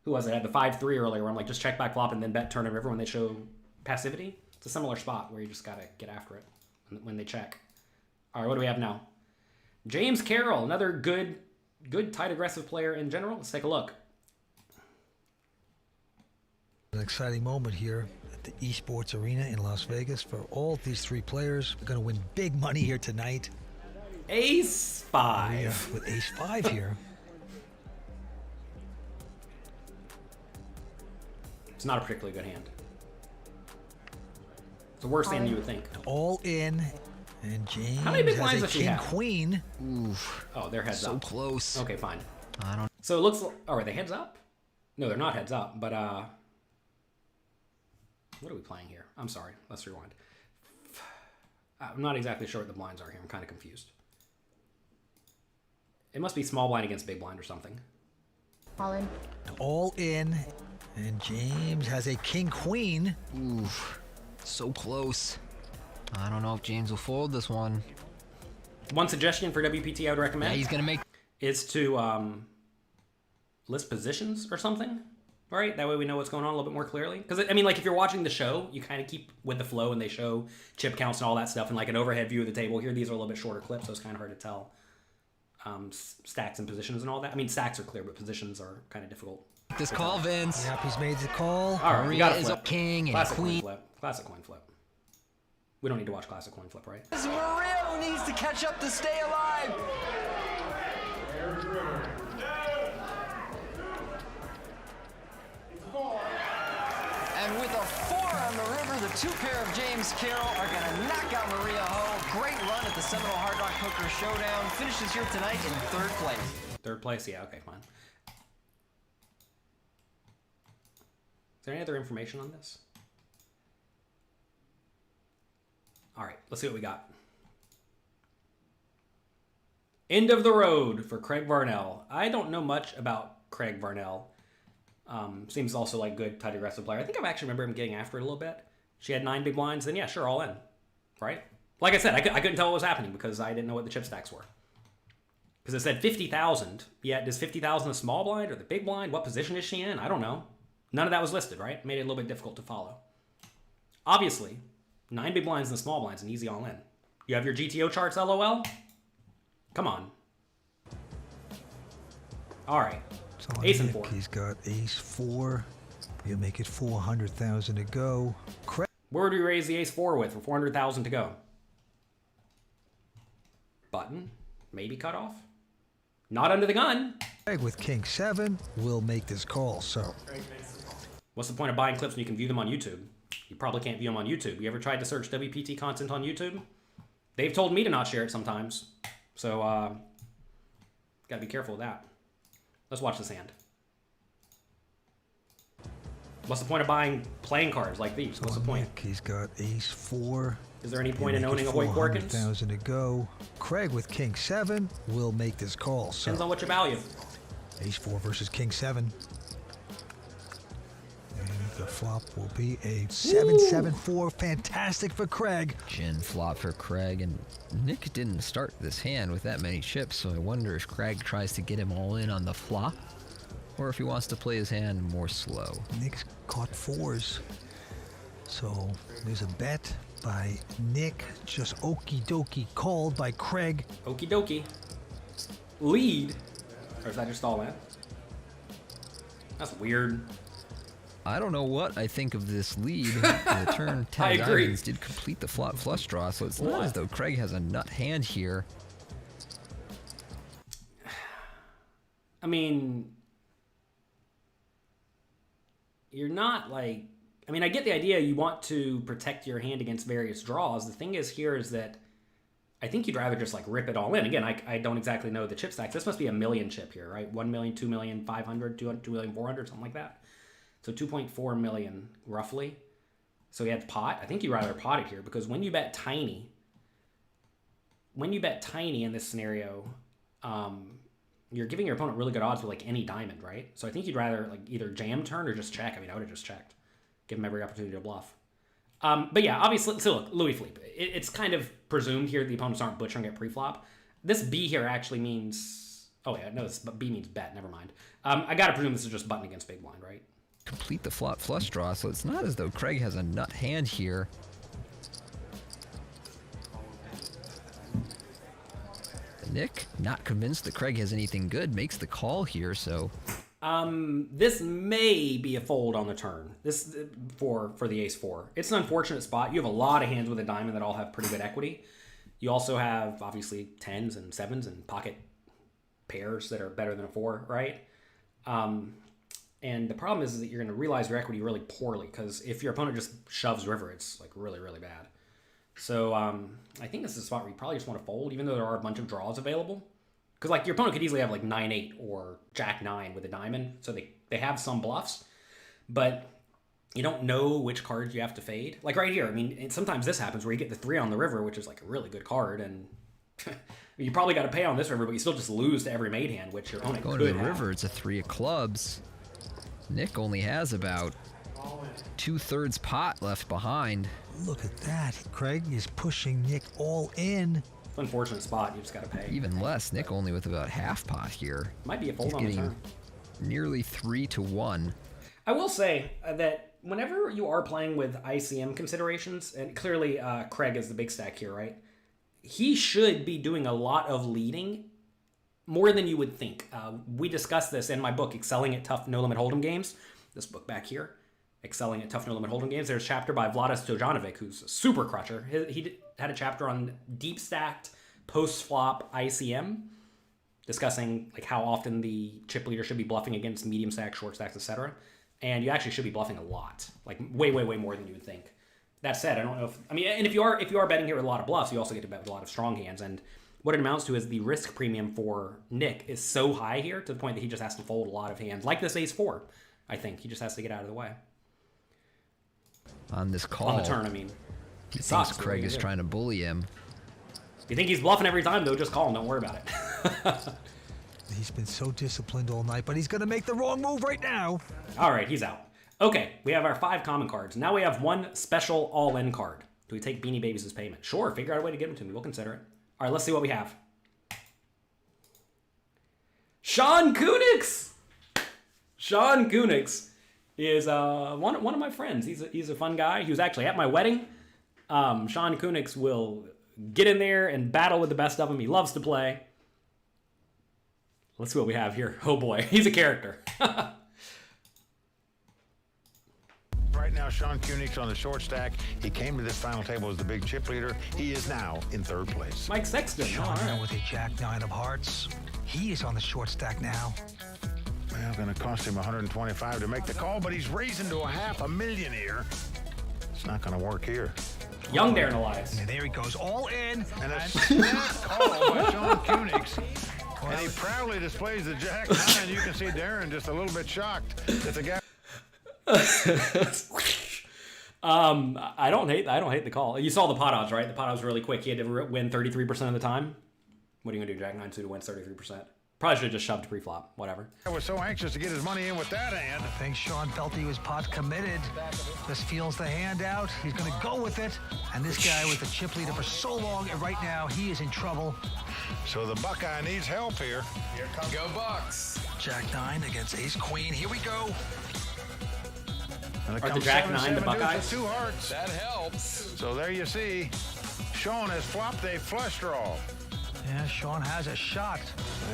who was it? I had the 5-3 earlier where I'm like, just check back flop and then bet turn and river when they show passivity. It's a similar spot where you just got to get after it when they check. All right, what do we have now? James Carroll, another good tight aggressive player in general. Let's take a look. An exciting moment here at the Esports Arena in Las Vegas for all these 3 players. We're going to win big money here tonight. Ace 5. Yeah, with ace 5 here. It's not a particularly good hand. It's the worst hand you would think. All in. And James How many big blinds has a does she king have? queen. Oof. Oh, they're heads up. So close. Okay, fine. I don't. So it looks like... Oh, are they heads up? No, they're not heads up, but... What are we playing here? I'm sorry. Let's rewind. I'm not exactly sure what the blinds are here. I'm kind of confused. It must be small blind against big blind or something. All in. And James has a king queen. Oof. So close. I don't know if James will fold this one. One suggestion for WPT I would recommend Yeah, he's gonna make. is to list positions or something. All right, that way we know what's going on a little bit more clearly. Because, I mean, like, if you're watching the show, you kind of keep with the flow and they show chip counts and all that stuff and, like, an overhead view of the table. Here, these are a little bit shorter clips, so it's kind of hard to tell stacks and positions and all that. I mean, stacks are clear, but positions are kind of difficult. This call, Vince. Yep, he's made the call. All right, we Maria got to is flip. a king and Classic queen. coin flip. Classic coin flip. We don't need to watch classic coin flip, right? It's Maria who needs to catch up to stay alive. And with a 4 on the river, the 2 pair of James Carroll are going to knock out Maria Ho. Great run at the Seminole Hard Rock Poker Showdown. Finishes here tonight in 3rd place. 3rd place? Yeah, okay, fine. Is there any other information on this? All right, let's see what we got. End of the road for Craig Varnell. I don't know much about Craig Varnell. Seems also like good tight aggressive player. I think I actually remember him getting after it a little bit. She had 9 big blinds, then yeah, sure, all in. Right? Like I said, I couldn't tell what was happening because I didn't know what the chip stacks were. Because it said 50,000. Yeah, does 50,000 a small blind or the big blind? What position is she in? I don't know. None of that was listed, right? Made it a little bit difficult to follow. Obviously, 9 big blinds and the small blinds and easy all in. You have your GTO charts, LOL? Come on. All right. So on Ace and Nick, 4. He's got ace 4. He'll make it 400,000 to go. Craig Where would we raise the ace 4 with for 400,000 to go? Button. Maybe cut off. Not under the gun. with king 7 will make this call. So What's the point of buying clips when you can view them on YouTube? You probably can't view them on YouTube. You ever tried to search WPT content on YouTube? They've told me to not share it sometimes. So, gotta be careful of that. Let's watch this hand. What's the point of buying playing cards like these? What's the point? Nick, he's got ace 4. Is there any point in owning a Hoyt Corkins? 400,000 to go. Craig with king 7 will make this call. So Depends on what you value. ace 4 versus king 7. And the flop will be a 7-7-4. Fantastic for Craig. Gin flop for Craig, and Nick didn't start this hand with that many chips, so I wonder if Craig tries to get him all in on the flop, or if he wants to play his hand more slow. Nick's caught 4s. So there's a bet by Nick, just okie dokie called by Craig. Okie dokie. Lead. Or is that just all in? That's weird. I don't know what I think of this lead. The turn 10 I agree. diamonds did complete the flop flush draw, so it's not as though Craig has a nut hand here. I mean, you're not like... I mean, I get the idea you want to protect your hand against various draws. The thing is here is that I think you'd rather just like rip it all in. Again, I don't exactly know the chip stacks. This must be a million chip here, right? 1 million, 2 million, 500, 2 million, 400, something like that. So 2.4 million roughly. So he had pot. I think you'd rather pot it here because when you bet tiny in this scenario, you're giving your opponent really good odds with like any diamond, right? So I think you'd rather like either jam turn or just check. I mean, I would have just checked. Give him every opportunity to bluff. But yeah, obviously, so look, Louis Philippe. It's kind of presumed here the opponents aren't butchering it pre-flop. This B here actually means... Oh yeah, no, this B means bet. Never mind. I gotta presume this is just button against big blind, right? Complete the flop flush draw, so it's not as though Craig has a nut hand here. Nick, not convinced that Craig has anything good, makes the call here, so... This may be a fold on the turn. This for the ace 4. It's an unfortunate spot. You have a lot of hands with a diamond that all have pretty good equity. You also have obviously 10s and 7s and pocket pairs that are better than a 4, right? And the problem is that you're going to realize your equity really poorly because if your opponent just shoves river, it's like really, really bad. So I think this is a spot where you probably just want to fold, even though there are a bunch of draws available. Because like your opponent could easily have like 9-8 or Jack-9 with a diamond, so they have some bluffs, but you don't know which cards you have to fade. Like right here, I mean, sometimes this happens where you get the 3 on the river, which is like a really good card, and you probably got to pay on this river, but you still just lose to every made hand, which your opponent Going could to the have. river, it's a 3 of clubs. Nick only has about 2/3 pot left behind. Look at that. Craig is pushing Nick all in. It's an unfortunate spot. You just got to pay. Even less, Nick only with about half pot here. Might be a fold He's on the getting turn. nearly 3-1. I will say that whenever you are playing with ICM considerations, and clearly Craig is the big stack here, right? He should be doing a lot of leading, more than you would think. We discussed this in my book, Excelling at Tough No Limit Hold'em Games. This book back here, Excelling at Tough No Limit Hold'em Games. There's a chapter by Vlada Stojanovic, who's a super crutcher. He had a chapter on deep stacked post-flop ICM, discussing like how often the chip leader should be bluffing against medium stacks, short stacks, etc. And you actually should be bluffing a lot, like way, way, way more than you would think. That said, I don't know if and if you are betting here with a lot of bluffs, you also get to bet with a lot of strong hands. And what it amounts to is the risk premium for Nick is so high here to the point that he just has to fold a lot of hands, like this ace 4. I think he just has to get out of the way On this call. on the turn. I mean, He it thinks sucks, Craig but is trying to bully him. If you think he's bluffing every time, though, just call him. Don't worry about it. He's been so disciplined all night, but he's going to make the wrong move right now. All right, he's out. Okay, we have our 5 common cards. Now we have 1 special all-in card. Do we take Beanie Babies' payment? Sure, figure out a way to give them to me. We'll consider it. All right, let's see what we have. Sean Kunix! Sean Kunix is one of my friends. He's a fun guy. He was actually at my wedding. Sean Kunix will get in there and battle with the best of them. He loves to play. Let's see what we have here. Oh boy, he's a character. Right now, Sean Kunix on the short stack. He came to this final table as the big chip leader. He is now in 3rd place. Mike Sexton. Sean All now right. with a Jack-9 of hearts. He is on the short stack now. Well, going to cost him 125 to make the call, but he's raising to a $500,000 here. It's not going to work here. Young Darren Elias. And there he goes, all in. And a snap call by Sean Kunix. And he proudly displays the Jack 9. You can see Darren just a little bit shocked that the guy. I don't hate the call. You saw the pot odds, right? The pot odds were really quick. He had to win 33% of the time. What are you gonna do? Jack 9 suited wins 33%. Probably should have just shoved pre-flop. Whatever. I was so anxious to get his money in with that hand. I think Sean felt he was pot committed. Just feels the hand out. He's going to go with it. And this guy with the chip leader for so long, and right now he is in trouble. So the Buckeye needs help here. Here comes Go Bucks. Jack 9 against Ace Queen. Here we go. And it Are the comes Jack 7, 9 the 7 Buckeyes? deuce with 2 hearts. That helps. So there you see, Sean has flopped a flush draw. Yeah, Sean has a shot.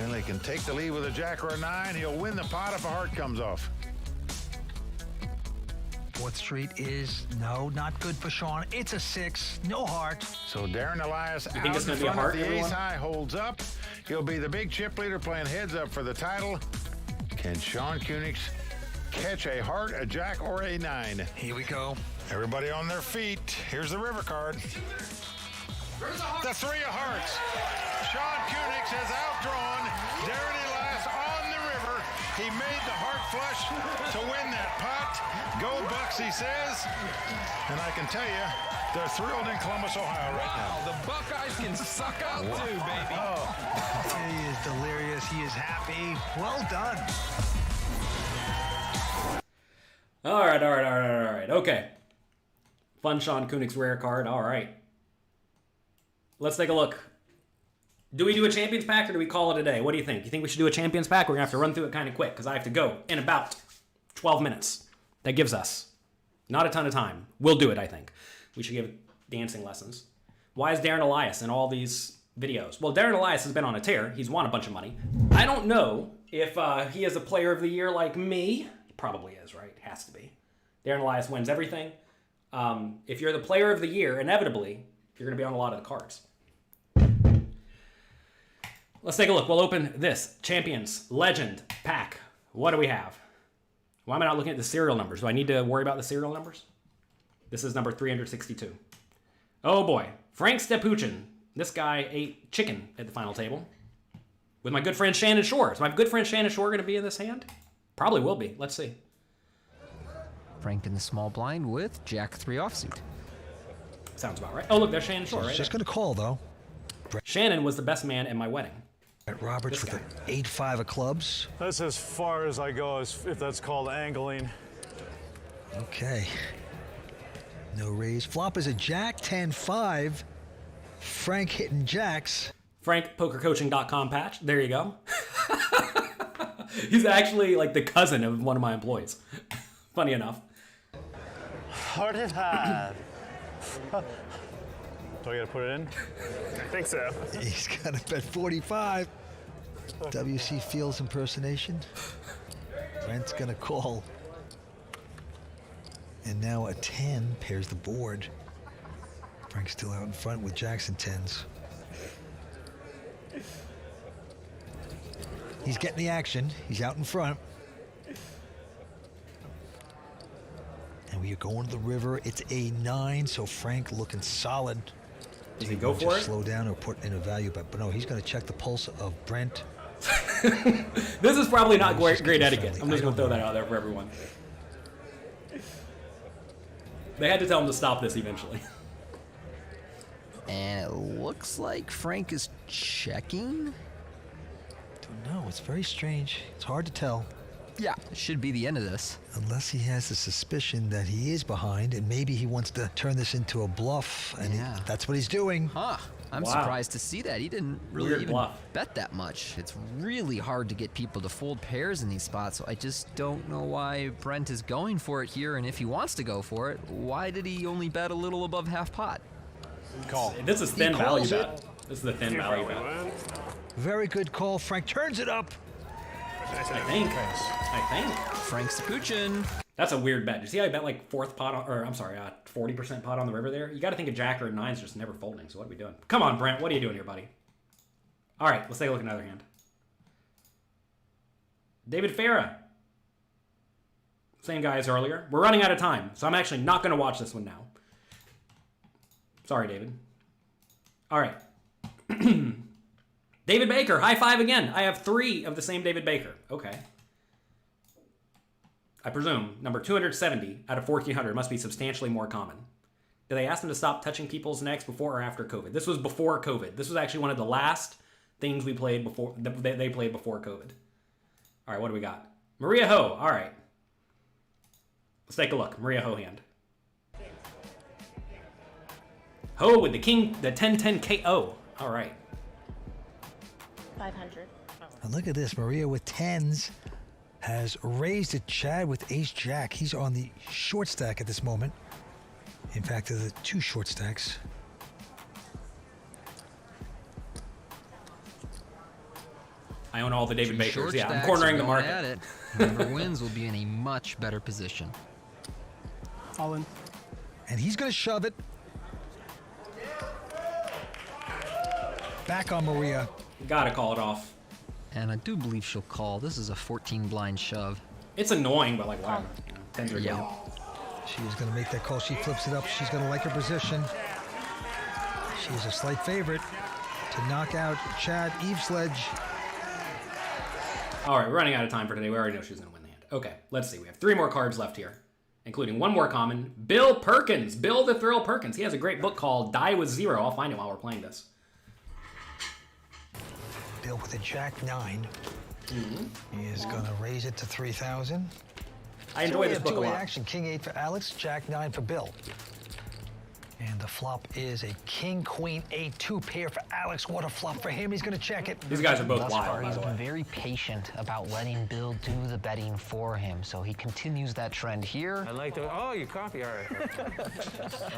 Well, he can take the lead with a Jack or a 9. He'll win the pot if a heart comes off. 4th Street is, no, not good for Sean. It's a 6, no heart. So Darren Elias out think it's in gonna be a front heart, of the everyone? ace high holds up. He'll be the big chip leader playing heads up for the title. Can Sean Koenigs catch a heart, a Jack, or a 9? Here we go. Everybody on their feet. Here's the river card. The 3 of hearts. Sean Koenigs has outdrawn Darren Elias on the river. He made the heart flush to win that pot. Go Bucks, he says. And I can tell you, they're thrilled in Columbus, Ohio right now. Wow, the Buckeyes can suck up too, baby. He is delirious. He is happy. Well done. All right. Okay. Fun Sean Koenig's rare card. All right. Let's take a look. Do we do a Champions Pack or do we call it a day? What do you think? You think we should do a Champions Pack? We're going to have to run through it kind of quick because I have to go in about 12 minutes. That gives us not a ton of time. We'll do it, I think. We should give dancing lessons. Why is Darren Elias in all these videos? Well, Darren Elias has been on a tear. He's won a bunch of money. I don't know if he is a player of the year like me. He probably is, right? Has to be. Darren Elias wins everything. If you're the player of the year, inevitably, you're going to be on a lot of the cards. Let's take a look. We'll open this Champions Legend pack. What do we have? Why am I not looking at the serial numbers? Do I need to worry about the serial numbers? This is number 362. Oh boy. Frank Stepuchin. This guy ate chicken at the final table with my good friend Shannon Shore. Is my good friend Shannon Shore going to be in this hand? Probably will be. Let's see. Frank in the small blind with Jack 3 offsuit. Sounds about right. Oh, look, there's Shannon Shore right Just there. going to call, though. Shannon was the best man at my wedding. Brett Roberts This with guy. an 8-5 of clubs. That's as far as I go, if that's called angling. Okay. No raise. Flop is a Jack 10-5. Frank hitting jacks. FrankPokerCoaching.com patch. There you go. He's actually like the cousin of one of my employees. Funny enough. Hard it hard. Do I gotta put it in? I think so. He's got to bet 45. WC Fields impersonation. Brent's going to call. And now a 10 pairs the board. Frank's still out in front with Jackson 10s. He's getting the action. He's out in front. And we are going to the river. It's a 9, so Frank looking solid. Does he go for it? Slow down or put in a value bet. But no, he's going to check the pulse of Brent. This is probably not Let's just great get this etiquette. friendly. I'm just I going to throw don't that out there for everyone. They had to tell him to stop this eventually. And it looks like Frank is checking. Don't know. It's very strange. It's hard to tell. Yeah, it should be the end of this. Unless he has the suspicion that he is behind and maybe he wants to turn this into a bluff. And Yeah. that's what he's doing. Huh. I'm Wow. surprised to see that. He didn't really Weird even bluff. bet that much. It's really hard to get people to fold pairs in these spots, so I just don't know why Brent is going for it here, and if he wants to go for it, why did he only bet a little above half pot? Call. This is thin He value calls it. bet. This is the thin value bet. Very good call. Frank turns it up. I think. Frank Stepuchin. That's a weird bet. You see how I bet like 40% pot on the river there? You got to think a jack or a 9's just never folding. So what are we doing? Come on, Brent. What are you doing here, buddy? All right, let's take a look at another hand. David Farah. Same guy as earlier. We're running out of time, so I'm actually not going to watch this one now. Sorry, David. All right. David Baker, high five again. I have 3 of the same David Baker. Okay. I presume number 270 out of 1,400 must be substantially more common. Did they ask them to stop touching people's necks before or after COVID? This was before COVID. This was actually one of the last things we played before, they played before COVID. All right, what do we got? Maria Ho. All right. Let's take a look. Maria Ho hand. Ho with the king, the 10-10 KO. All right. 500. And look at this. Maria with 10s has raised it. Chad with ace-jack. He's on the short stack at this moment. In fact, the 2 short stacks. I own all the David Bakers. Short Yeah, I'm stacks cornering are the going market. At it. Whoever wins will be in a much better position. All in. And he's going to shove it. Back on Maria. Gotta call it off. And I do believe she'll call. This is a 14 blind shove. It's annoying, but like, whatever. You know, 10s are good. Yeah. She's going to make that call. She flips it up. She's going to like her position. She's a slight favorite to knock out Chad Eveslage. All right, we're running out of time for today. We already know she's going to win the hand. Okay, let's see. We have 3 more cards left here, including 1 more common. Bill Perkins. Bill the Thrill Perkins. He has a great book called Die With Zero. I'll find it while we're playing this. Bill with a jack 9. He is going to raise it to 3,000. I enjoy this book a two-way lot. action. King 8 for Alex, Jack 9 for Bill. And the flop is a King Queen 8 2 pair for Alex. What a flop for him. He's going to check it. These guys are both Thus wild, far, by he's the been way. very patient about letting Bill do the betting for him, so he continues that trend here. I like the. Oh, you copy. All right.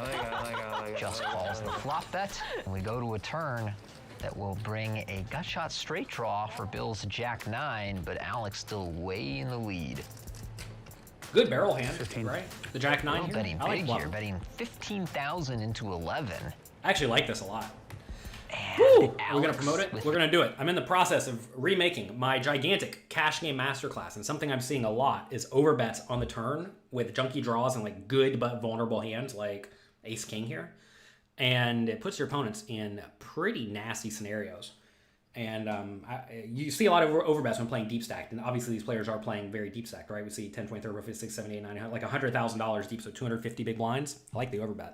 I like it. Just calls the flop bet, and we go to a turn that will bring a gut shot straight draw for Bill's Jack 9, but Alex still way in the lead. Good barrel hand, right? The Jack 9 Bill here. betting I like big bluff. here, betting 15,000 into 11. I actually like this a lot. And Woo! We're going to Alex promote it. with We're going to do it. I'm in the process of remaking my gigantic cash game masterclass, and something I'm seeing a lot is overbets on the turn with junky draws and like good but vulnerable hands like Ace King here. And it puts your opponents in pretty nasty scenarios. And you see a lot of overbets when playing deep stacked, and obviously these players are playing very deep stacked, right? We see 10, 20, 30, 50, 60, 70, 80, 90, like $100,000 deep, so 250 big blinds. I like the overbet.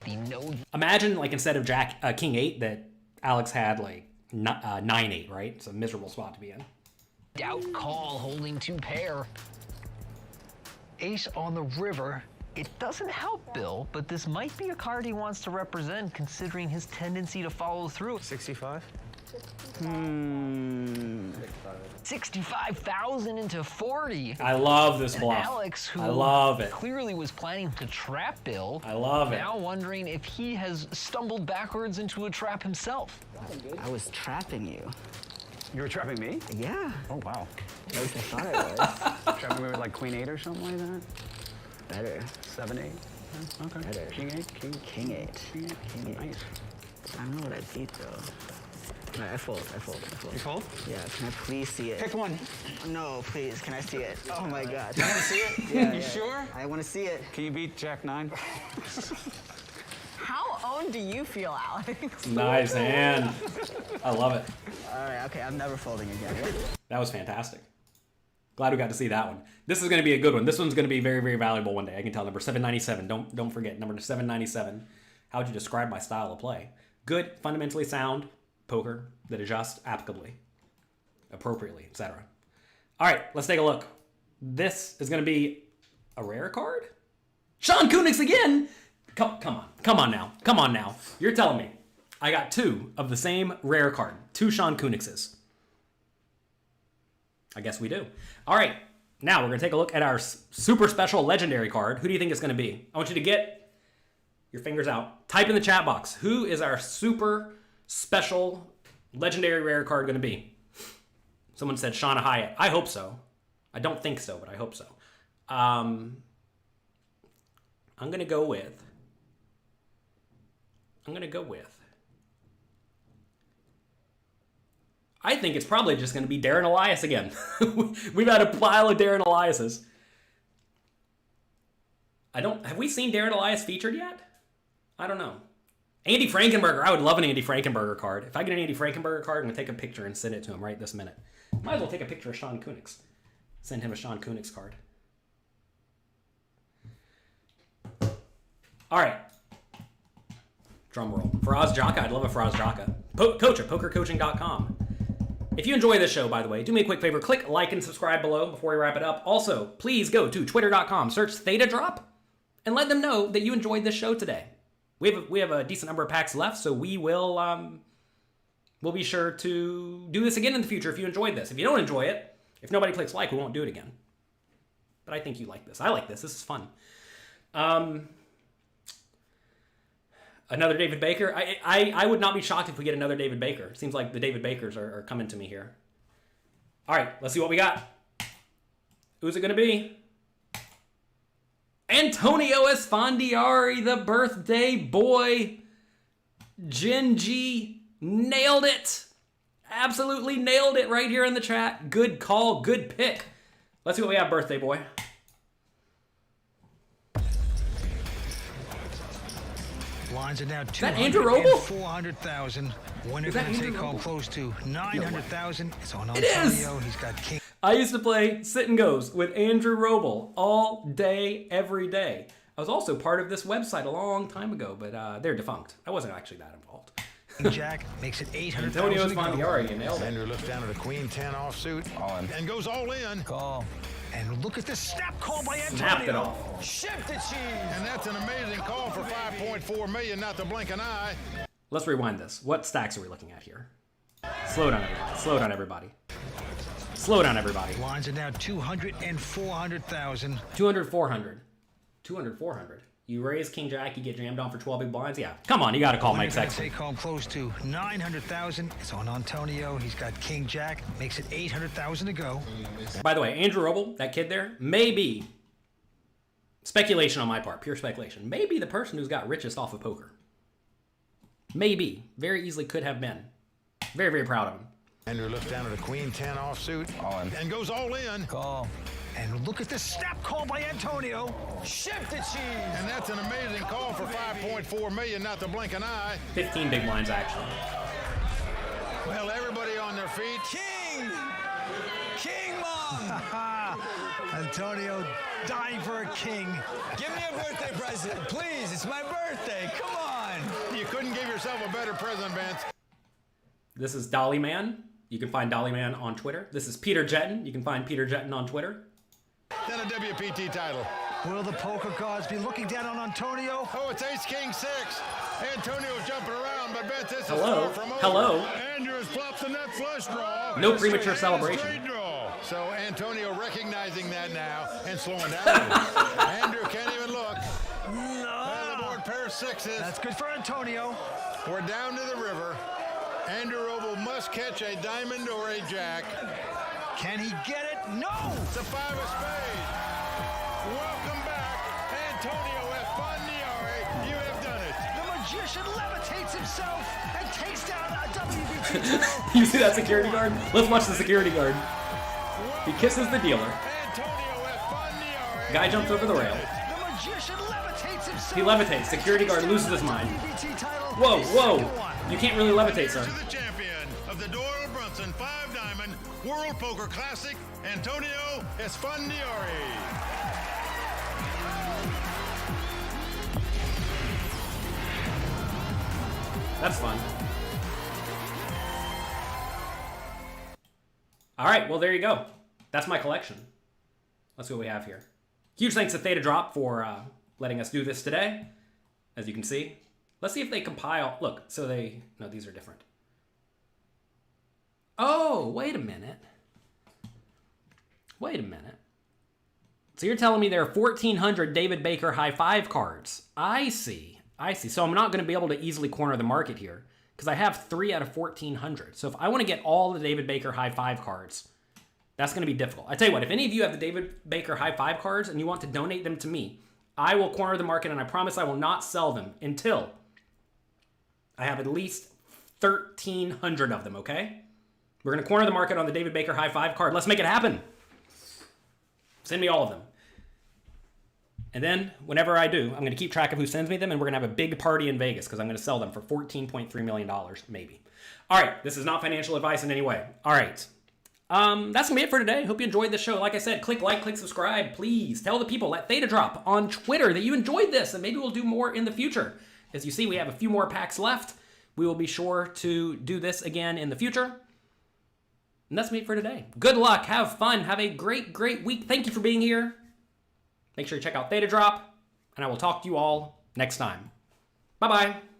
the no Imagine like instead of Jack King 8 that Alex had like 9-8, right? It's a miserable spot to be in. doubt call holding 2 pair. Ace on the river. It doesn't help Bill, but this might be a card he wants to represent considering his tendency to follow through. 65. 65,000 into 40. I love this bluff. Alex, who I love it. clearly was planning to trap Bill, I love it. now wondering if he has stumbled backwards into a trap himself. I was trapping you. You were trapping me? Yeah. Oh, wow. At least I thought I was. Trapping me with like Queen 8 or something like that? Better. 7, 8? Okay. Better. King 8? King 8. King 8. King 8. Nice. I don't know what I beat though. No, I fold. You fold? Yeah, can I please see it? Pick one. No, please, can I see it? Oh my god. You want to see it? Yeah, You yeah. sure? I want to see it. Can you beat Jack 9? How owned do you feel, Alex? Nice hand. I love it. All right, okay, I'm never folding again. That was fantastic. Glad we got to see that one. This is going to be a good one. This one's going to be very, very valuable one day. I can tell. Number 797. Don't forget. Number 797. How would you describe my style of play? Good, fundamentally sound poker that adjusts applicably, appropriately, etc. All right, let's take a look. This is going to be a rare card? Sean Kunix again? Come on now. You're telling me I got 2 of the same rare card. 2 Sean Kunixes. I guess we do. All right, now we're going to take a look at our super special legendary card. Who do you think it's going to be? I want you to get your fingers out. Type in the chat box. Who is our super special legendary rare card going to be? Someone said Shauna Hyatt. I hope so. I don't think so, but I hope so. I'm going to go with... I think it's probably just going to be Darren Elias again. We've had a pile of Darren Eliases. Have we seen Darren Elias featured yet? I don't know. Andy Frankenberger. I would love an Andy Frankenberger card. If I get an Andy Frankenberger card, I'm going to take a picture and send it to him right this minute. Might as well take a picture of Sean Kunix. Send him a Sean Kunix card. All right. Drum roll. Faraz Jaka. I'd love a Faraz Jaka. Coach at pokercoaching.com. If you enjoy this show, by the way, do me a quick favor. Click like and subscribe below before we wrap it up. Also, please go to twitter.com, search THETADROP, and let them know that you enjoyed this show today. We have a decent number of packs left, so we'll be sure to do this again in the future if you enjoyed this. If you don't enjoy it, if nobody clicks like, we won't do it again. But I think you like this. I like this. This is fun. Another David Baker. I would not be shocked if we get another David Baker. It seems like the David Bakers are coming to me here. All right, let's see what we got. Who's it going to be? Antonio Esfandiari, the birthday boy. Genji nailed it. Absolutely nailed it right here in the chat. Good call, good pick. Let's see what we have, birthday boy. Lines are now that Andrew Roble? 400,000. Winner going to take home close to 900,000. It's on It is. Antonio. He's got king. I used to play sit and goes with Andrew Roble all day, every day. I was also part of this website a long time ago, but they're defunct. I wasn't actually that involved. Jack makes it 800,000. Antonio Esfandiari, you nailed it. Andrew looks down at a queen 10 offsuit and goes all in. Call. And look at this snap call by Antonio. Snapped it off. Ship the cheese. And that's an amazing call for 5.4 million, not to blink an eye. Let's rewind this. What stacks are we looking at here? Slow down, everybody. Slow down, everybody. Slow down, everybody. Lines are now 200 and 400,000. 200, 400. 200, 400. You raise King Jack, you get jammed on for 12 big blinds? Yeah. Come on, you got to call Mike Winner gonna Sexton. take home close to 900,000. It's on Antonio. He's got King Jack. Makes it 800,000 to go. By the way, Andrew Roble, that kid there, maybe, speculation on my part, pure speculation, maybe the person who's got richest off of poker. Maybe. Very easily could have been. Very, very proud of him. Andrew looks down at a queen 10 offsuit and goes all in. Call. And look at this snap call by Antonio. Ship the cheese. And that's an amazing call for 5.4 million, not to blink an eye. 15 big blinds, actually. Well, everybody on their feet. King. King Mom. Antonio dying for a king. Give me a birthday present, please. It's my birthday. Come on. You couldn't give yourself a better present, Vince. This is Dolly Man. You can find Dolly Man on Twitter. This is Peter Jetton. You can find Peter Jetton on Twitter. Then a WPT title. Will the poker gods be looking down on Antonio? Oh, it's ace king 6. Antonio's jumping around, but Vince, this is Hello. far from over. Hello. Andrew has flopped the net flush draw. No And a premature straight celebration. straight draw. So Antonio recognizing that now and slowing down. Andrew can't even look. And the board pair of sixes. That's good for Antonio. We're down to the river. Andrew Roble must catch a diamond or a jack. Can he get it? No! It's a 5 of spades. Welcome back, Antonio Esfandiari. You have done it. The magician levitates himself and takes down a WBT title. You see that security guard? Let's watch the security guard. He kisses the dealer. Antonio Esfandiari. Guy jumps over the rail. The magician levitates himself. He levitates. Security guard loses his mind. WBT title. Whoa, His whoa. second one. You can't really levitate, sir. To the champion of the Doyle Brunson 5-diamond World Poker Classic, Antonio Esfandiari. That's fun. All right, well, there you go. That's my collection. Let's see what we have here. Huge thanks to THETADROP for letting us do this today, as you can see. Let's see if they compile. Look, so they... No, these are different. Oh, wait a minute. Wait a minute. So you're telling me there are 1,400 David Baker high five cards. I see. I see. So I'm not going to be able to easily corner the market here because I have 3 out of 1,400. So if I want to get all the David Baker high five cards, that's going to be difficult. I tell you what, if any of you have the David Baker high five cards and you want to donate them to me, I will corner the market and I promise I will not sell them until I have at least 1,300 of them, okay? We're going to corner the market on the David Baker high five card. Let's make it happen. Send me all of them. And then whenever I do, I'm going to keep track of who sends me them, and we're going to have a big party in Vegas because I'm going to sell them for $14.3 million, maybe. All right, this is not financial advice in any way. All right. That's going to be it for today. Hope you enjoyed the show. Like I said, click like, click subscribe. Please tell the people at TheTADROP on Twitter that you enjoyed this, and maybe we'll do more in the future. As you see, we have a few more packs left. We will be sure to do this again in the future. And that's me for today. Good luck. Have fun. Have a great, great week. Thank you for being here. Make sure you check out TheTADROP, and I will talk to you all next time. Bye-bye.